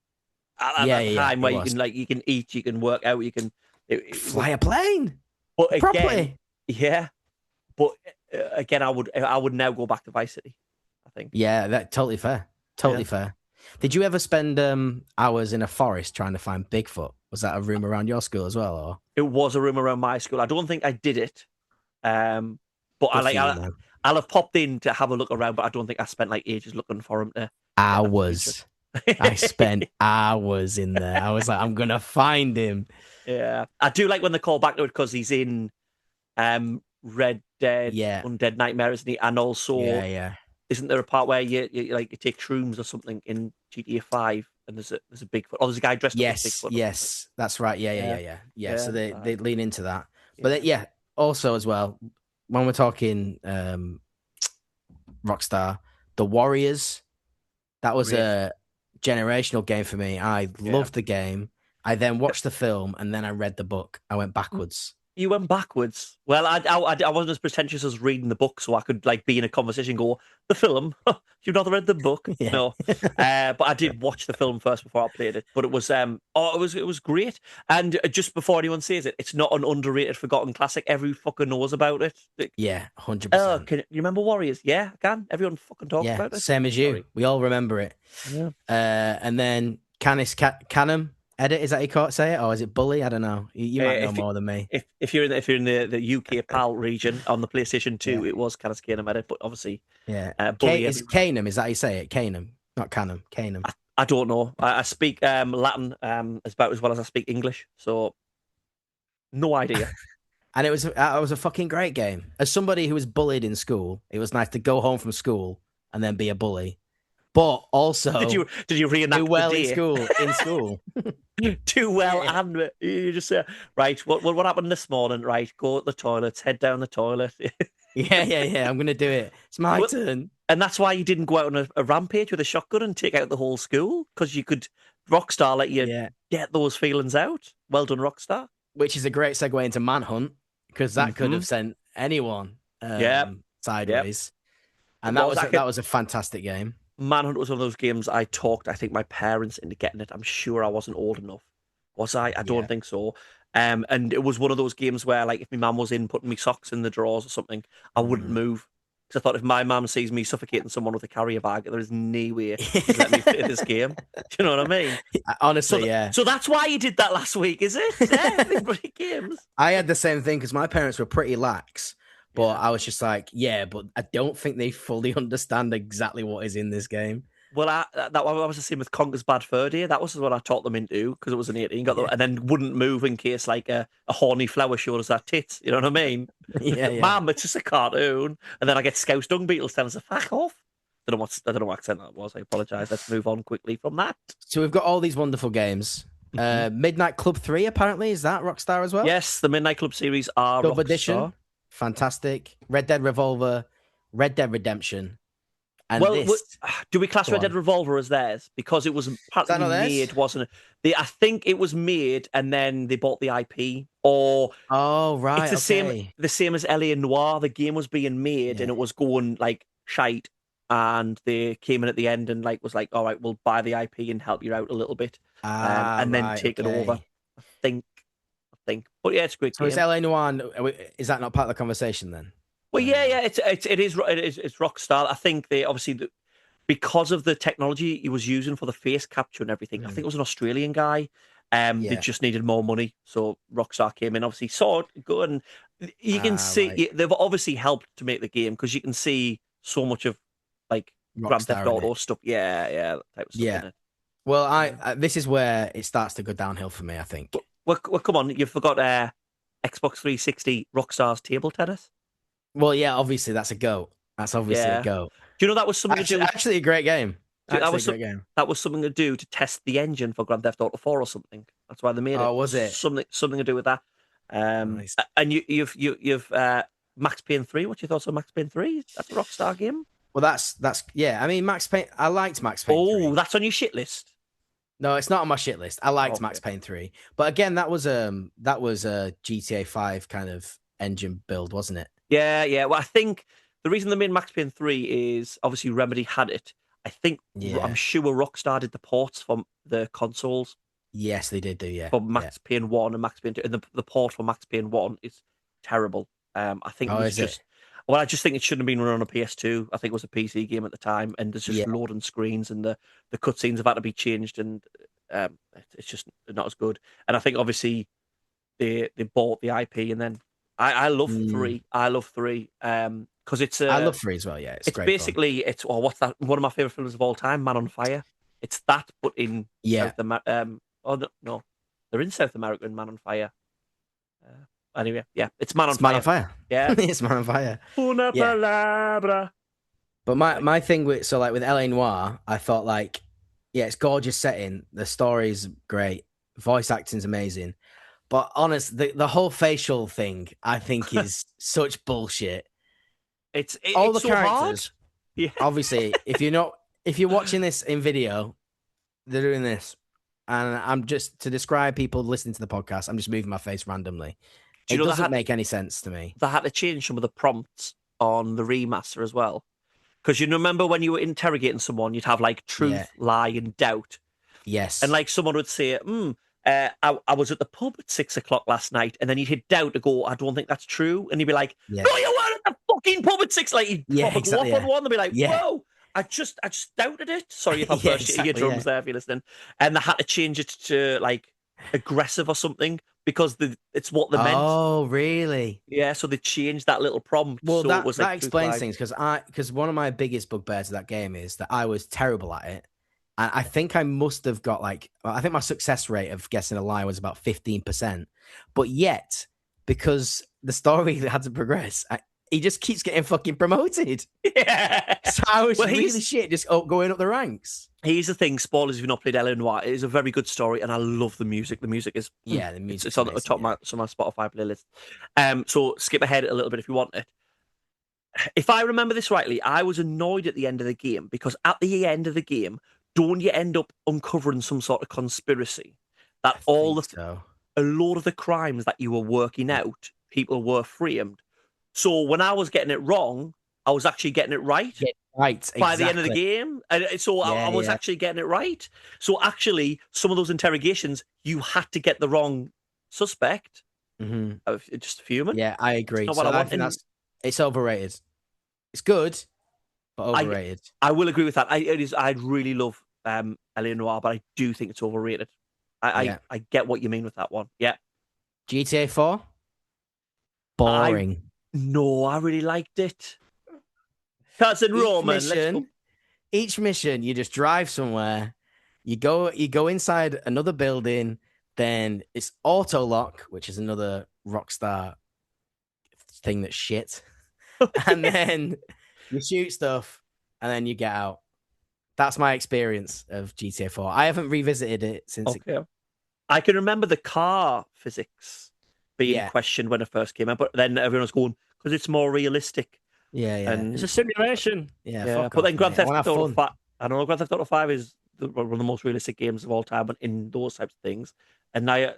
yeah, at the yeah, yeah. time It where was you can eat, you can work out, you can. It was fly a plane but again, properly. yeah. But again, I would now go back to Vice City. I think. Yeah, that totally fair. Yeah. Totally fair. Did you ever spend hours in a forest trying to find Bigfoot? Was that a room around your school as well, or It was a room around my school. I don't think I did it. But good for you, man? I'll have popped in to have a look around, but I don't think I spent like ages looking for him to get that feature. Hours. I spent hours in there. I was like, I'm gonna find him. Yeah, I do like when they call back to it because he's in Red Dead, Yeah, Undead Nightmare, isn't he? And also, yeah. isn't there a part where you like you take shrooms or something in GTA 5 and there's a Bigfoot, or there's a guy dressed up as Yes, Bigfoot or something? yes. That's right. Yeah. Yeah, So yeah, they lean into that. But yeah. yeah, also as well, when we're talking Rockstar, the Warriors, that was Great. a generational game for me. I loved the game. I then watched the film and then I read the book. I went backwards. You went backwards. Well, I wasn't as pretentious as reading the book, so I could like be in a conversation and go, the film? You've not read the book? Yeah. No. But I did watch the film first before I played it. But it was it was great. And just before anyone says it, it's not an underrated, forgotten classic. Every fucker knows about it. Yeah, 100%. Oh, can you remember Warriors? Yeah, I can. Everyone fucking talks Yeah, about it. same as you. Sorry. We all remember it. Yeah. And then Canham, Edit, is that you can't say it? Or is it Bully? I don't know. You might know more than me. If you're in the UK PAL region on the PlayStation 2, it was Canis Canum Edit, but obviously Bully Is Canham, is that how you say it? Canham, not Canham. Canham. I don't know. I speak Latin as about as well as I speak English, so no idea. And it was a fucking great game. As somebody who was bullied in school, it was nice to go home from school and then be a bully. But also, did you reenact do well the day? in school? Do well, and you just say, right, what happened this morning? Right, go to the toilets, head down the toilet. Yeah. I'm gonna do it. It's my turn. And that's why you didn't go out on a rampage with a shotgun and take out the whole school, because you could Rockstar let you get those feelings out. Well done, Rockstar. Which is a great segue into Manhunt, because that could have sent anyone sideways. And that was a fantastic game. Manhunt was one of those games I think my parents into getting it. I'm sure I wasn't old enough. Was I? I don't think so. And it was one of those games where, like, if my mum was in putting me socks in the drawers or something, I wouldn't move. Because I thought, if my mum sees me suffocating someone with a carrier bag, there is no way she'd let me play this game. Do you know what I mean? Honestly, So that's why you did that last week, is it? Yeah, great games. I had the same thing because my parents were pretty lax. But I was just like, but I don't think they fully understand exactly what is in this game. Well, I was the same with Conker's Bad Fur Day. That was what I taught them into, because it was an 18, and then wouldn't move in case like a horny flower showed us that tits. You know what I mean? Mum, it's just a cartoon. And then I get Scouse Dung Beetles telling us to fuck off. I don't know what accent that was. I apologise. Let's move on quickly from that. So we've got all these wonderful games. Midnight Club 3, apparently, is that Rockstar as well? Yes, the Midnight Club series are Dub Rockstar. Edition. Fantastic. Red Dead Revolver, Red Dead Redemption. And do we class Red Dead Revolver as theirs? Because it was partly made, wasn't it? I think it was made and then they bought the IP. Or right, it's the same as L.A. Noire. The game was being made and it was going like shite, and they came in at the end and was like, all right, we'll buy the IP and help you out a little bit, and then take it over. I think. But yeah, it's a great game. So is L.A. Noire, is that not part of the conversation then? Well, yeah, it's Rockstar. I think they obviously, because of the technology he was using for the face capture and everything. I think it was an Australian guy. They just needed more money, so Rockstar came in. Obviously, saw it good, and you can see they've obviously helped to make the game, because you can see so much of like Grand Theft Auto stuff. Yeah, that type of stuff. In it. Well, I this is where it starts to go downhill for me, I think. Well, come on, you forgot Xbox 360 Rockstar's table tennis. Well, yeah, obviously that's a go. That's obviously a go. Do you know that was something to do? Actually, a great game. That was something to do to test the engine for Grand Theft Auto 4 or something. That's why they made it. Oh, was it? Something to do with that. Nice. And you've Max Payne 3. What's your thoughts on Max Payne 3? That's a Rockstar game. Well, that's I mean, Max Payne. I liked Max Payne 3. That's on your shit list. No, it's not on my shit list. I liked Max Payne 3, but again, that was a GTA 5 kind of engine build, wasn't it? Yeah. Well, I think the reason they made Max Payne 3 is obviously Remedy had it. I think I'm sure Rockstar did the ports from the consoles. Yes, they did do. Yeah, for Max Payne 1 and Max Payne 2, and the port for Max Payne 1 is terrible. I think it was just. Well, I just think it shouldn't have been run on a PS2. I think it was a PC game at the time, and there's just loading screens, and the cutscenes have had to be changed, and it's just not as good. And I think obviously they bought the IP, and then I love 3. I love 3 because it's I love 3 as well. Yeah, it's great basically fun. What's that? One of my favorite films of all time, Man on Fire. It's that, but in South America. No, they're in South America in Man on Fire. Anyway, it's Man on Fire. Man on Fire. Yeah, it's Man on Fire. Una palabra. But my thing with with L.A. Noire, I thought it's gorgeous setting. The story's great. Voice acting's amazing. But honest, the whole facial thing, I think, is such bullshit. All It's the so characters, hard. Yeah. obviously, if you're watching this in video, they're doing this, and I'm just to describe people listening to the podcast. I'm just moving my face randomly. Do you It know doesn't make any sense to me. they had to change some of the prompts on the remaster as well? Because you remember when you were interrogating someone, you'd have like Yeah. truth, lie, and doubt. Yes. And like someone would say, I was at the pub at 6 o'clock last night, and then you'd hit doubt to go, I don't think that's true. And you'd be like, Yeah. no, you weren't at the fucking pub at 6. Like you'd Yeah, proper exactly, go off on yeah. one. They'd be like, Yeah. whoa, I just doubted it. Sorry if I'm Yeah, bursting your exactly, drums yeah. there if you're listening. And they had to change it to like aggressive or something because it's what they meant. Oh, really? Yeah, so they changed that little prompt. Well, So it was that like explains things because one of my biggest bugbears of that game is that I was terrible at it, and I think I must have got I think my success rate of guessing a lie was about 15%, but yet because the story had to progress, he just keeps getting fucking promoted. Yeah. So I was Well, really shit, just going up the ranks. Here's the thing, spoilers if you've not played L.A. Noire. It is a very good story, and I love the music. The music is Yeah, the music. it's on the top of my Spotify playlist. So skip ahead a little bit if you want it. If I remember this rightly, I was annoyed at the end of the game because at the end of the game, don't you end up uncovering some sort of conspiracy that a lot of the crimes that you were working out, people were framed. So when I was getting it wrong, I was actually getting it right. Yeah, right, By the end of the game. And so I was actually getting it right. So actually, some of those interrogations, you had to get the wrong suspect. Mm-hmm. Just fuming. Yeah, I agree. Not what I want. think it's overrated. It's good, but overrated. I will agree with that. I'd really love L.A. Noire, but I do think it's overrated. I get what you mean with that one. Yeah. GTA 4? Boring. No, I really liked it. Cousin Roman. Each mission, you just drive somewhere. You go inside another building. Then it's auto lock, which is another Rockstar thing that's shit. And then you shoot stuff, and then you get out. That's my experience of GTA 4. I haven't revisited it since. Okay. I can remember the car physics being questioned when it first came out, but then everyone was going because it's more realistic. Yeah. And it's a simulation. Yeah. But then Grand Theft Auto 5, I don't know, Grand Theft Auto 5 is one of the most realistic games of all time in those types of things. And now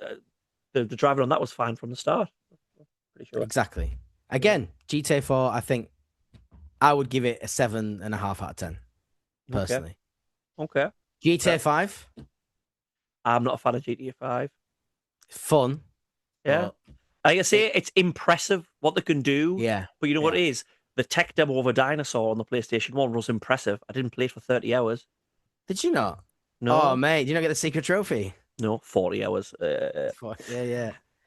the driving on that was fine from the start. Pretty sure. Exactly. Again, GTA 4, I think I would give it a 7.5 out of 10, personally. Okay. GTA 5? I'm not a fan of GTA 5. Fun. Yeah. Like I say, it's impressive what they can do. Yeah. But you know what it is? The tech demo of a dinosaur on the PlayStation 1 was impressive. I didn't play it for 30 hours. Did you not? No. Oh, mate, did you not get the secret trophy? No, 40 hours. Yeah.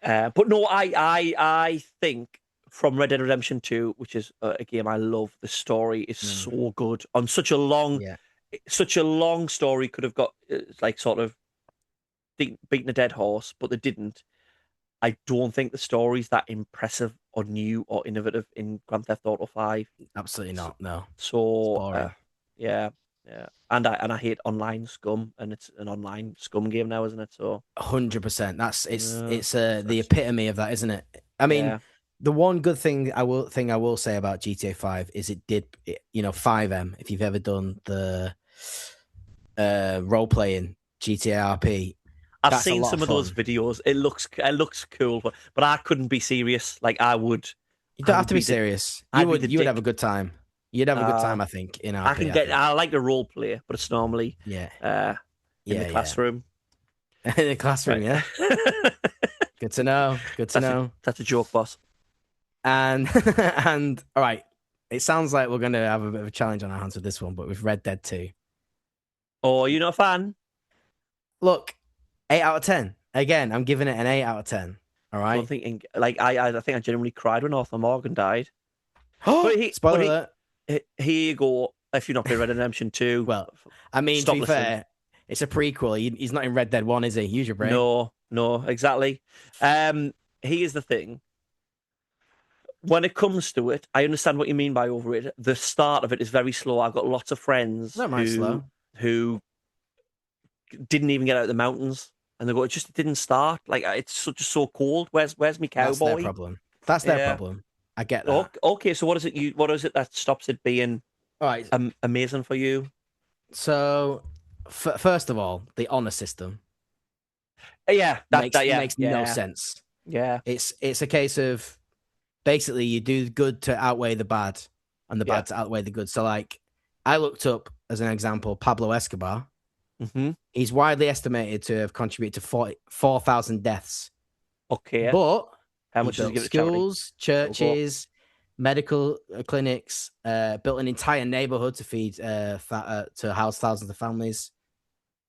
But no, I think from Red Dead Redemption 2, which is a game I love, the story is so good. On such a long story could have got like sort of beaten a dead horse, but they didn't. I don't think the story's that impressive or new or innovative in Grand Theft Auto 5. Absolutely not. No. So yeah. And I hate online scum, and it's an online scum game now, isn't it? So 100%. It's the epitome of that, isn't it? I mean, the one good thing I will say about GTA 5 is it 5M. If you've ever done the role playing GTA RP, I've seen some of those videos. It looks cool, but I couldn't be serious. Like I would. You don't have to be serious. You would have a good time. You'd have a good time, I think. In RP, I like the role play, but it's normally in the classroom. In the classroom, yeah. Good to know. That's a joke, boss. And all right, it sounds like we're going to have a bit of a challenge on our hands with this one, but with Red Dead 2. Oh, you're not a fan? Look, 8 out of 10. Again, I'm giving it an 8 out of 10. All right. I think I genuinely cried when Arthur Morgan died. Spoiler alert. Here you go. If you're not playing Red Dead Redemption 2. Well, I mean, to be fair, it's a prequel. He's not in Red Dead 1, is he? Use your brain. No, exactly. Here's the thing. When it comes to it, I understand what you mean by overrated. The start of it is very slow. I've got lots of friends who didn't even get out of the mountains and they go, it didn't start. Like it's just so cold. Where's my That's their cowboy? problem. That's their Yeah. problem. I get that. Okay, so what is it that stops it being All right. amazing for you? So, first of all, the honor system Yeah, yeah, makes no yeah, sense. yeah, It's a case of basically you do good to outweigh the bad, and the yeah. bad to outweigh the good. So, like, I looked up as an example Pablo Escobar. Mm-hmm. He's widely estimated to have contributed to 4,000 deaths, Okay. but How he much does it built give to charity? schools, Go for it. churches, medical clinics, built an entire neighborhood to feed to house thousands of families.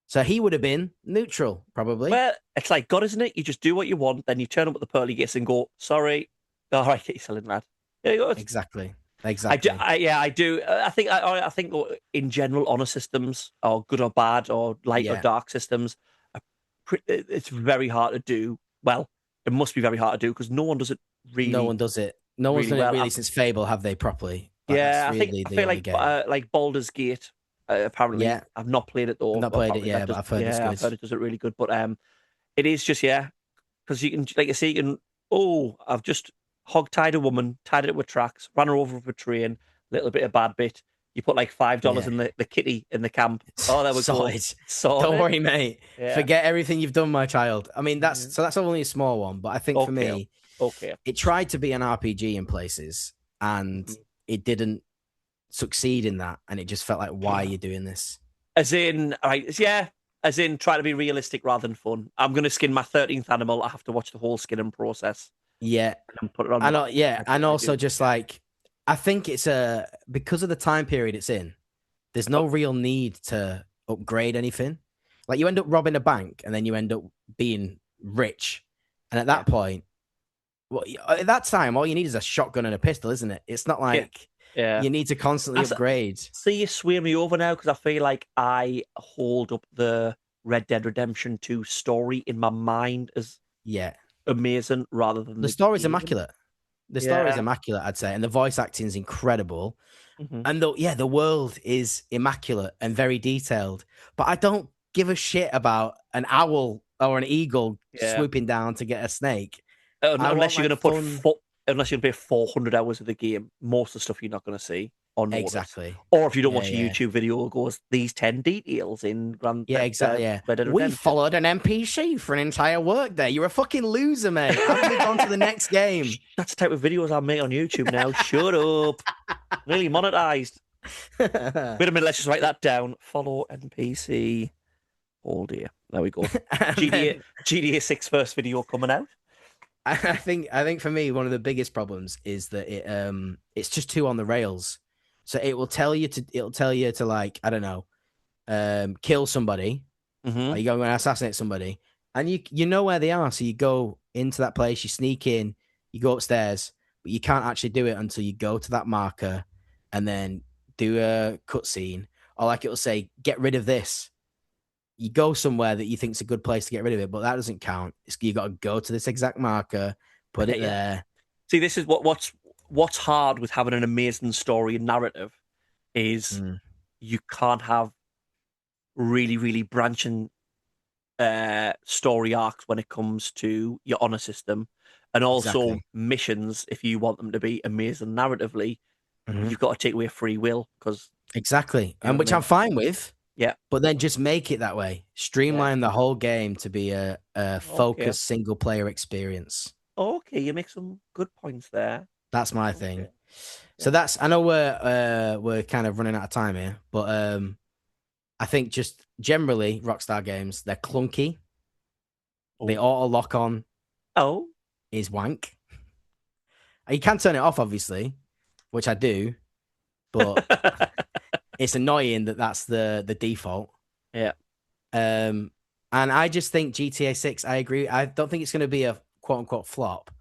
So he would have been neutral, probably. Well, it's like God, isn't it? You just do what you want, then you turn up at the pearly gates and go, "Sorry, all right, get your selling, lad." Yeah, you go. Exactly. Yeah, I do. I think in general, honor systems, or good or bad, or light or Yeah. dark systems, it's very hard to do. Well, it must be very hard to do because no one does it No really, one does it. No one's really done it well. really since Fable, have they? Properly. Like that's Yeah, really I the feel only game. like Baldur's Gate. Apparently, Yeah, I've not played it I've though. not But played it apparently that yet, but does. I've heard it's Yeah, good. I've heard it does it really good. But it is just because you can, like you say, you can. Oh, I've just hog-tied a woman, tied it with tracks, ran her over with a train. Little bit of bad bit. You put like $5 Yeah. in the kitty in the camp. Oh, there we go. Sorted. Don't Sorted. worry, mate. Yeah. Forget everything you've done, my child. I mean, Yeah. that's only a small one, but I think for Okay. me, Okay. it tried to be an RPG in places, and Mhm. it didn't succeed in that, and it just felt like, why are you doing this? As in, right? Yeah. As in, try to be realistic rather than fun. I'm gonna skin my 13th animal. I have to watch the whole skinning process Yeah, and put it on. I know. Yeah, That's and what I also do. just Yeah. like, I think it's because of the time period it's in. There's no real need to upgrade anything. Like you end up robbing a bank, and then you end up being rich, and at Yeah. that point, well, at that time, all you need is a shotgun and a pistol, isn't it? It's not Yeah. like Yeah. you need to constantly upgrade. See, you sway me over now because I feel like I hold up the Red Dead Redemption 2 story in my mind as Yeah, amazing rather than the the story's game. immaculate. The story's Yeah. immaculate, I'd say, and the voice acting is incredible. Hmm. And the world is immaculate and very detailed. But I don't give a shit about an owl or an eagle Yeah. swooping down to get a snake. I want Unless you're like going to put fun. unless you're going to play 400 hours of the game, most of the stuff you're not going to see or notice. Exactly. Or if you don't Yeah, watch a yeah. YouTube video, it goes these 10 details in Yeah, exactly. Yeah. Red Dead We Redemption. followed an NPC for an entire workday. You're a fucking loser, mate. I've moved on to the next game. That's the type of videos I make on YouTube now. Shut up. Really monetized. Wait a minute, let's just write that down. Follow NPC. Oh dear. There we go. And then GTA 6 first video coming out. I think for me one of the biggest problems is that it's just too on the rails. So it'll tell you to like, I don't know, kill somebody, Mm-hmm. or you go and assassinate somebody, and you know where they are. So you go into that place, you sneak in, you go upstairs, but you can't actually do it until you go to that marker and then do a cutscene, or like it'll say, get rid of this. You go somewhere that you think's a good place to get rid of it, but that doesn't count. You got to go to this exact marker, put it Yeah. there. See, this is what's hard with having an amazing story and narrative is Mm, you can't have really, really branching story arcs when it comes to your honor system, and also exactly. missions. If you want them to be amazing narratively, Mhm. you've got to take away free will because Exactly. you know And what I which I'm mean. fine with, Yeah. but then just make it that way. Yeah. Streamline the whole game to be a Okay. focused single player experience. Okay, you make some good points there. That's my Okay. thing. So Yeah. I know we're kind of running out of time here, but I think just generally Rockstar games, they're clunky. The Oh. auto lock on Oh. is wank. You can turn it off, obviously, which I do, but it's annoying that that's the default. Yeah. And I just think GTA 6, I agree. I don't think it's going to be a quote unquote flop,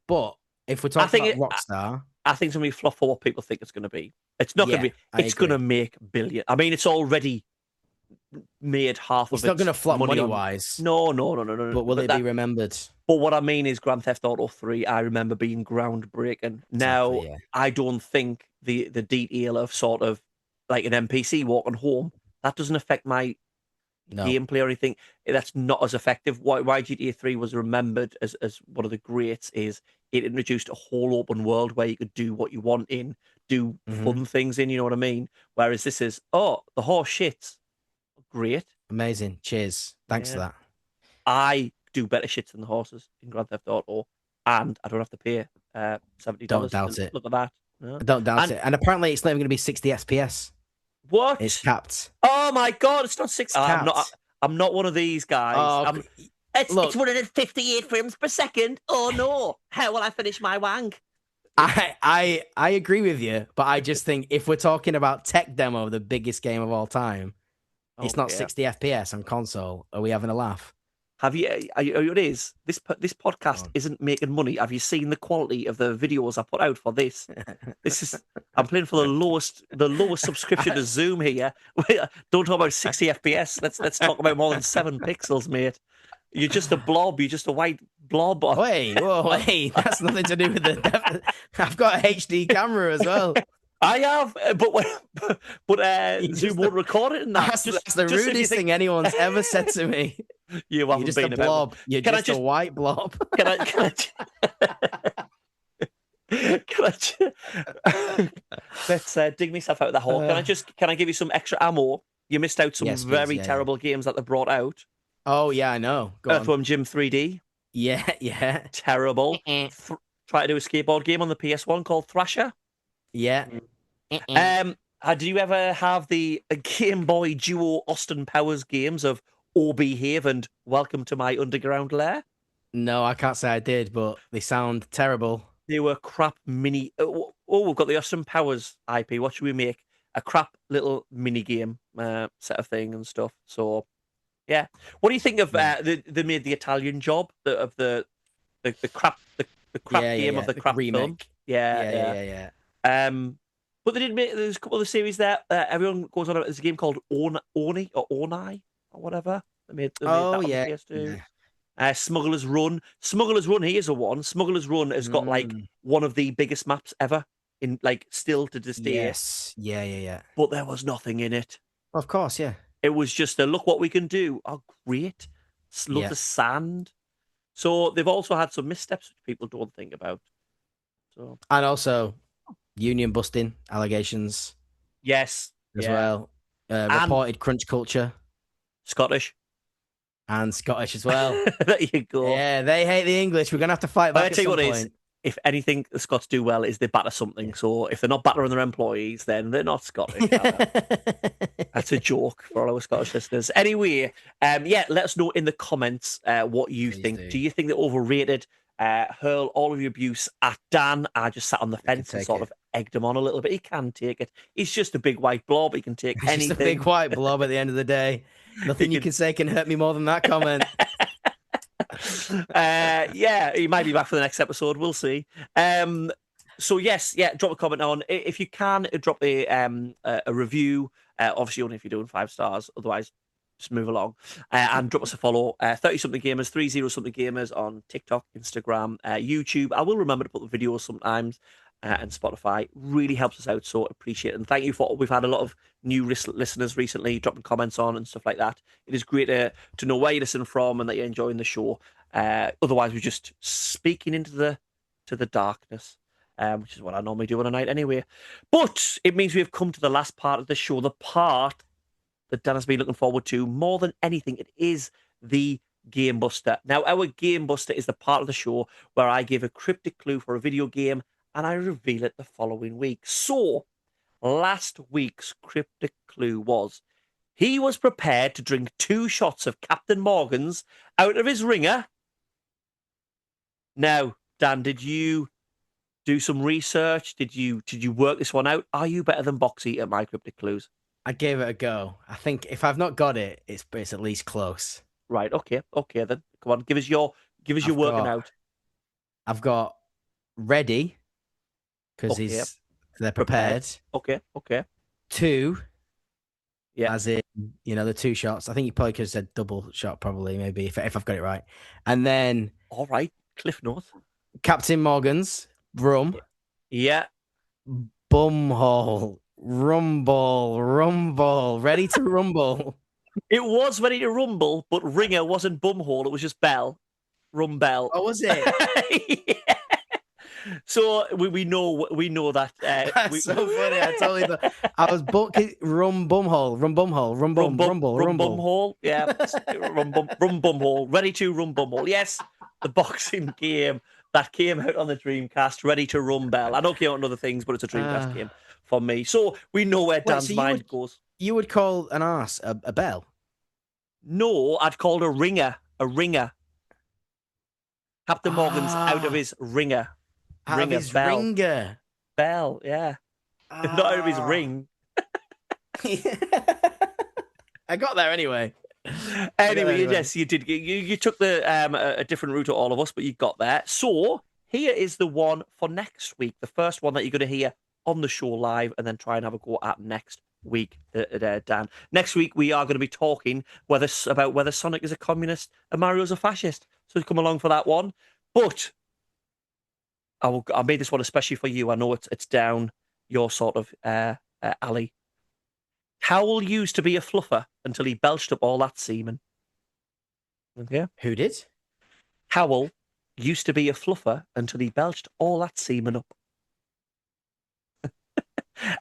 but if we're I talking think about Rockstar, I think it's gonna be flop for what people think it's gonna be. It's not gonna yeah, be. I It's gonna agree. make billion. I mean, it's already made half of It's not going its to flop money money on. wise, No, no, no, no, no. but will But it be remembered? But what I mean is Grand Theft Auto 3, I remember being groundbreaking. Exactly, Now, yeah. I don't think the detail of sort of like an NPC walking home, that doesn't affect my No. gameplay or anything. That's not as effective. Why GTA 3 was remembered as one of the greats is it introduced a whole open world where you could do what you want in, do fun things in, you know what I mean? Whereas this is, oh, the horse shits. Great. Amazing. Cheers. Thanks for Yeah. that. I do better shits than the horses in Grand Theft Auto, and I don't have to pay $70 Don't to doubt it. look at that. Yeah. I don't doubt And it. And apparently it's not even going to be 60 FPS. what? It's capped. Oh my god, it's not six. It's capped. I'm not one of these guys. Oh, It's look, 158 frames per second. Oh no, how will I finish my wank? I agree with you, but I just think if we're talking about tech demo, the biggest game of all time, it's not yeah. 60 FPS on console. Are we having a laugh? Have you? It is. This podcast isn't making money. Have you seen the quality of the videos I put out for this? This is. I'm playing for the lowest subscription to Zoom here. Don't talk about 60 FPS. Let's talk about more than 7 pixels, mate. You're just a blob. You're just a white blob. Wait, that's nothing to do with the. I've got a HD camera as well. I have, but Zoom won't record it. And that's the rudest thing anyone's ever said to me. You haven't You're just been a blob. You're just a white blob. Can I let's dig myself out of the hole. Can I give you some extra ammo? You missed out some very terrible games that they brought out. Oh yeah, I know. Earthworm Jim 3D. Yeah. Terrible. Try to do a skateboard game on the PS1 called Thrasher. Yeah. Did you ever have the Game Boy Duo Austin Powers games of Oh Behave and Welcome to My Underground Lair? No, I can't say I did, but they sound terrible. They were crap mini. Oh, we've got the Austin Powers IP. What should we make? A crap little mini game set of thing and stuff. So, yeah. What do you think of? They made the Italian Job of the crap game of the crap remake. film. Yeah. But they did make. There's a couple of the series there. Everyone goes on about. There's a game called Oni or whatever. They made that on PS2. Smuggler's Run. Smuggler's Run. Here's a one. Smuggler's Run has got like one of the biggest maps ever in like still to this day. Yes. Yeah. But there was nothing in it. Of course, yeah. It was just a look what we can do. Oh, great. Look the sand. So they've also had some missteps which people don't think about. So and also union busting allegations. Yes. As well. Reported crunch culture. Scottish. And Scottish as well. There you go. Yeah, they hate the English. We're gonna have to fight back. I tell you what is, if anything the Scots do well is they batter something. So if they're not battering their employees, then they're not Scottish. That's a joke for all our Scottish listeners. Anyway, let us know in the comments what you think. Do you think they're overrated? Hurl all of your abuse at Dan. I just sat on the fence and sort of egged him on a little bit. He can take it. He's just a big white blob. He can take anything. Just a big white blob at the end of the day. Nothing you can say can hurt me more than that comment. He might be back for the next episode. We'll see. So yes, drop a comment on if you can. Drop a review. Obviously, only if you're doing 5 stars. Otherwise, just move along and drop us a follow. 30 something gamers, 30 something gamers on TikTok, Instagram, YouTube. I will remember to put the videos sometimes. And Spotify really helps us out, so appreciate it. And thank you for we've had a lot of new listeners recently dropping comments on and stuff like that. It is great to know where you listen from and that you're enjoying the show. Otherwise, we're just speaking into the darkness, which is what I normally do on a night anyway. But it means we have come to the last part of the show, the part that Dan has been looking forward to more than anything. It is the Game Buster. Now, our Game Buster is the part of the show where I give a cryptic clue for a video game and I reveal it the following week. So, last week's cryptic clue was he was prepared to drink 2 shots of Captain Morgan's out of his ringer. Now, Dan, did you do some research? Did you work this one out? Are you better than Boxy at my cryptic clues? I gave it a go. I think if I've not got it, it's at least close. Right. Okay then. Come on, give us your working out. I've got ready. Because they're prepared. Okay. 2. Yeah. As in, the 2 shots. I think you probably could have said double shot, probably, maybe, if I've got it right. And then. All right. Cliff North. Captain Morgan's rum. Yeah. Bumhole. Rumble. Ready to rumble. It was ready to rumble, but ringer wasn't bumhole. It was just bell. Rumbell. Oh, was it? Yeah. So we know that. That's so funny. I totally thought I was rum bumhole, rumble, rum bum rumble. hole. Yeah, rum bum hole. Ready to rum bum hole. Yes, the boxing game that came out on the Dreamcast. Ready to rumbell. I know it came out on other things, but it's a Dreamcast game for me. So we know where Dan's mind goes. You would call an arse a bell? No, I'd called a ringer a ringer. Captain Morgan's out of his ringer. Out of his bell. ringer. Bell, yeah. Not out of his ring. I got there anyway. Anyway, yes, you did. You took the a different route to all of us, but you got there. So here is the one for next week. The first one that you're going to hear on the show live, and then try and have a go at next week, Dan. Next week we are going to be talking about whether Sonic is a communist and Mario's a fascist. So come along for that one. But I made this one especially for you. I know it's down your sort of alley. Howell used to be a fluffer until he belched up all that semen. Okay. Who did? Howell used to be a fluffer until he belched all that semen up.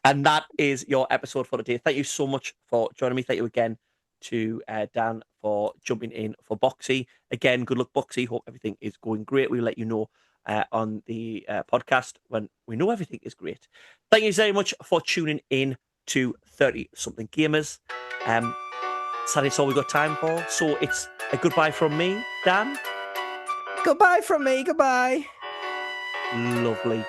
And that is your episode for today. Thank you so much for joining me. Thank you again to Dan for jumping in for Boxy. Again, good luck, Boxy. Hope everything is going great. We'll let you know on the podcast when we know everything is great. Thank you very much for tuning in to 30-something gamers. Sadly, it's all we've got time for. So it's a goodbye from me, Dan. Goodbye from me. Goodbye. Lovely.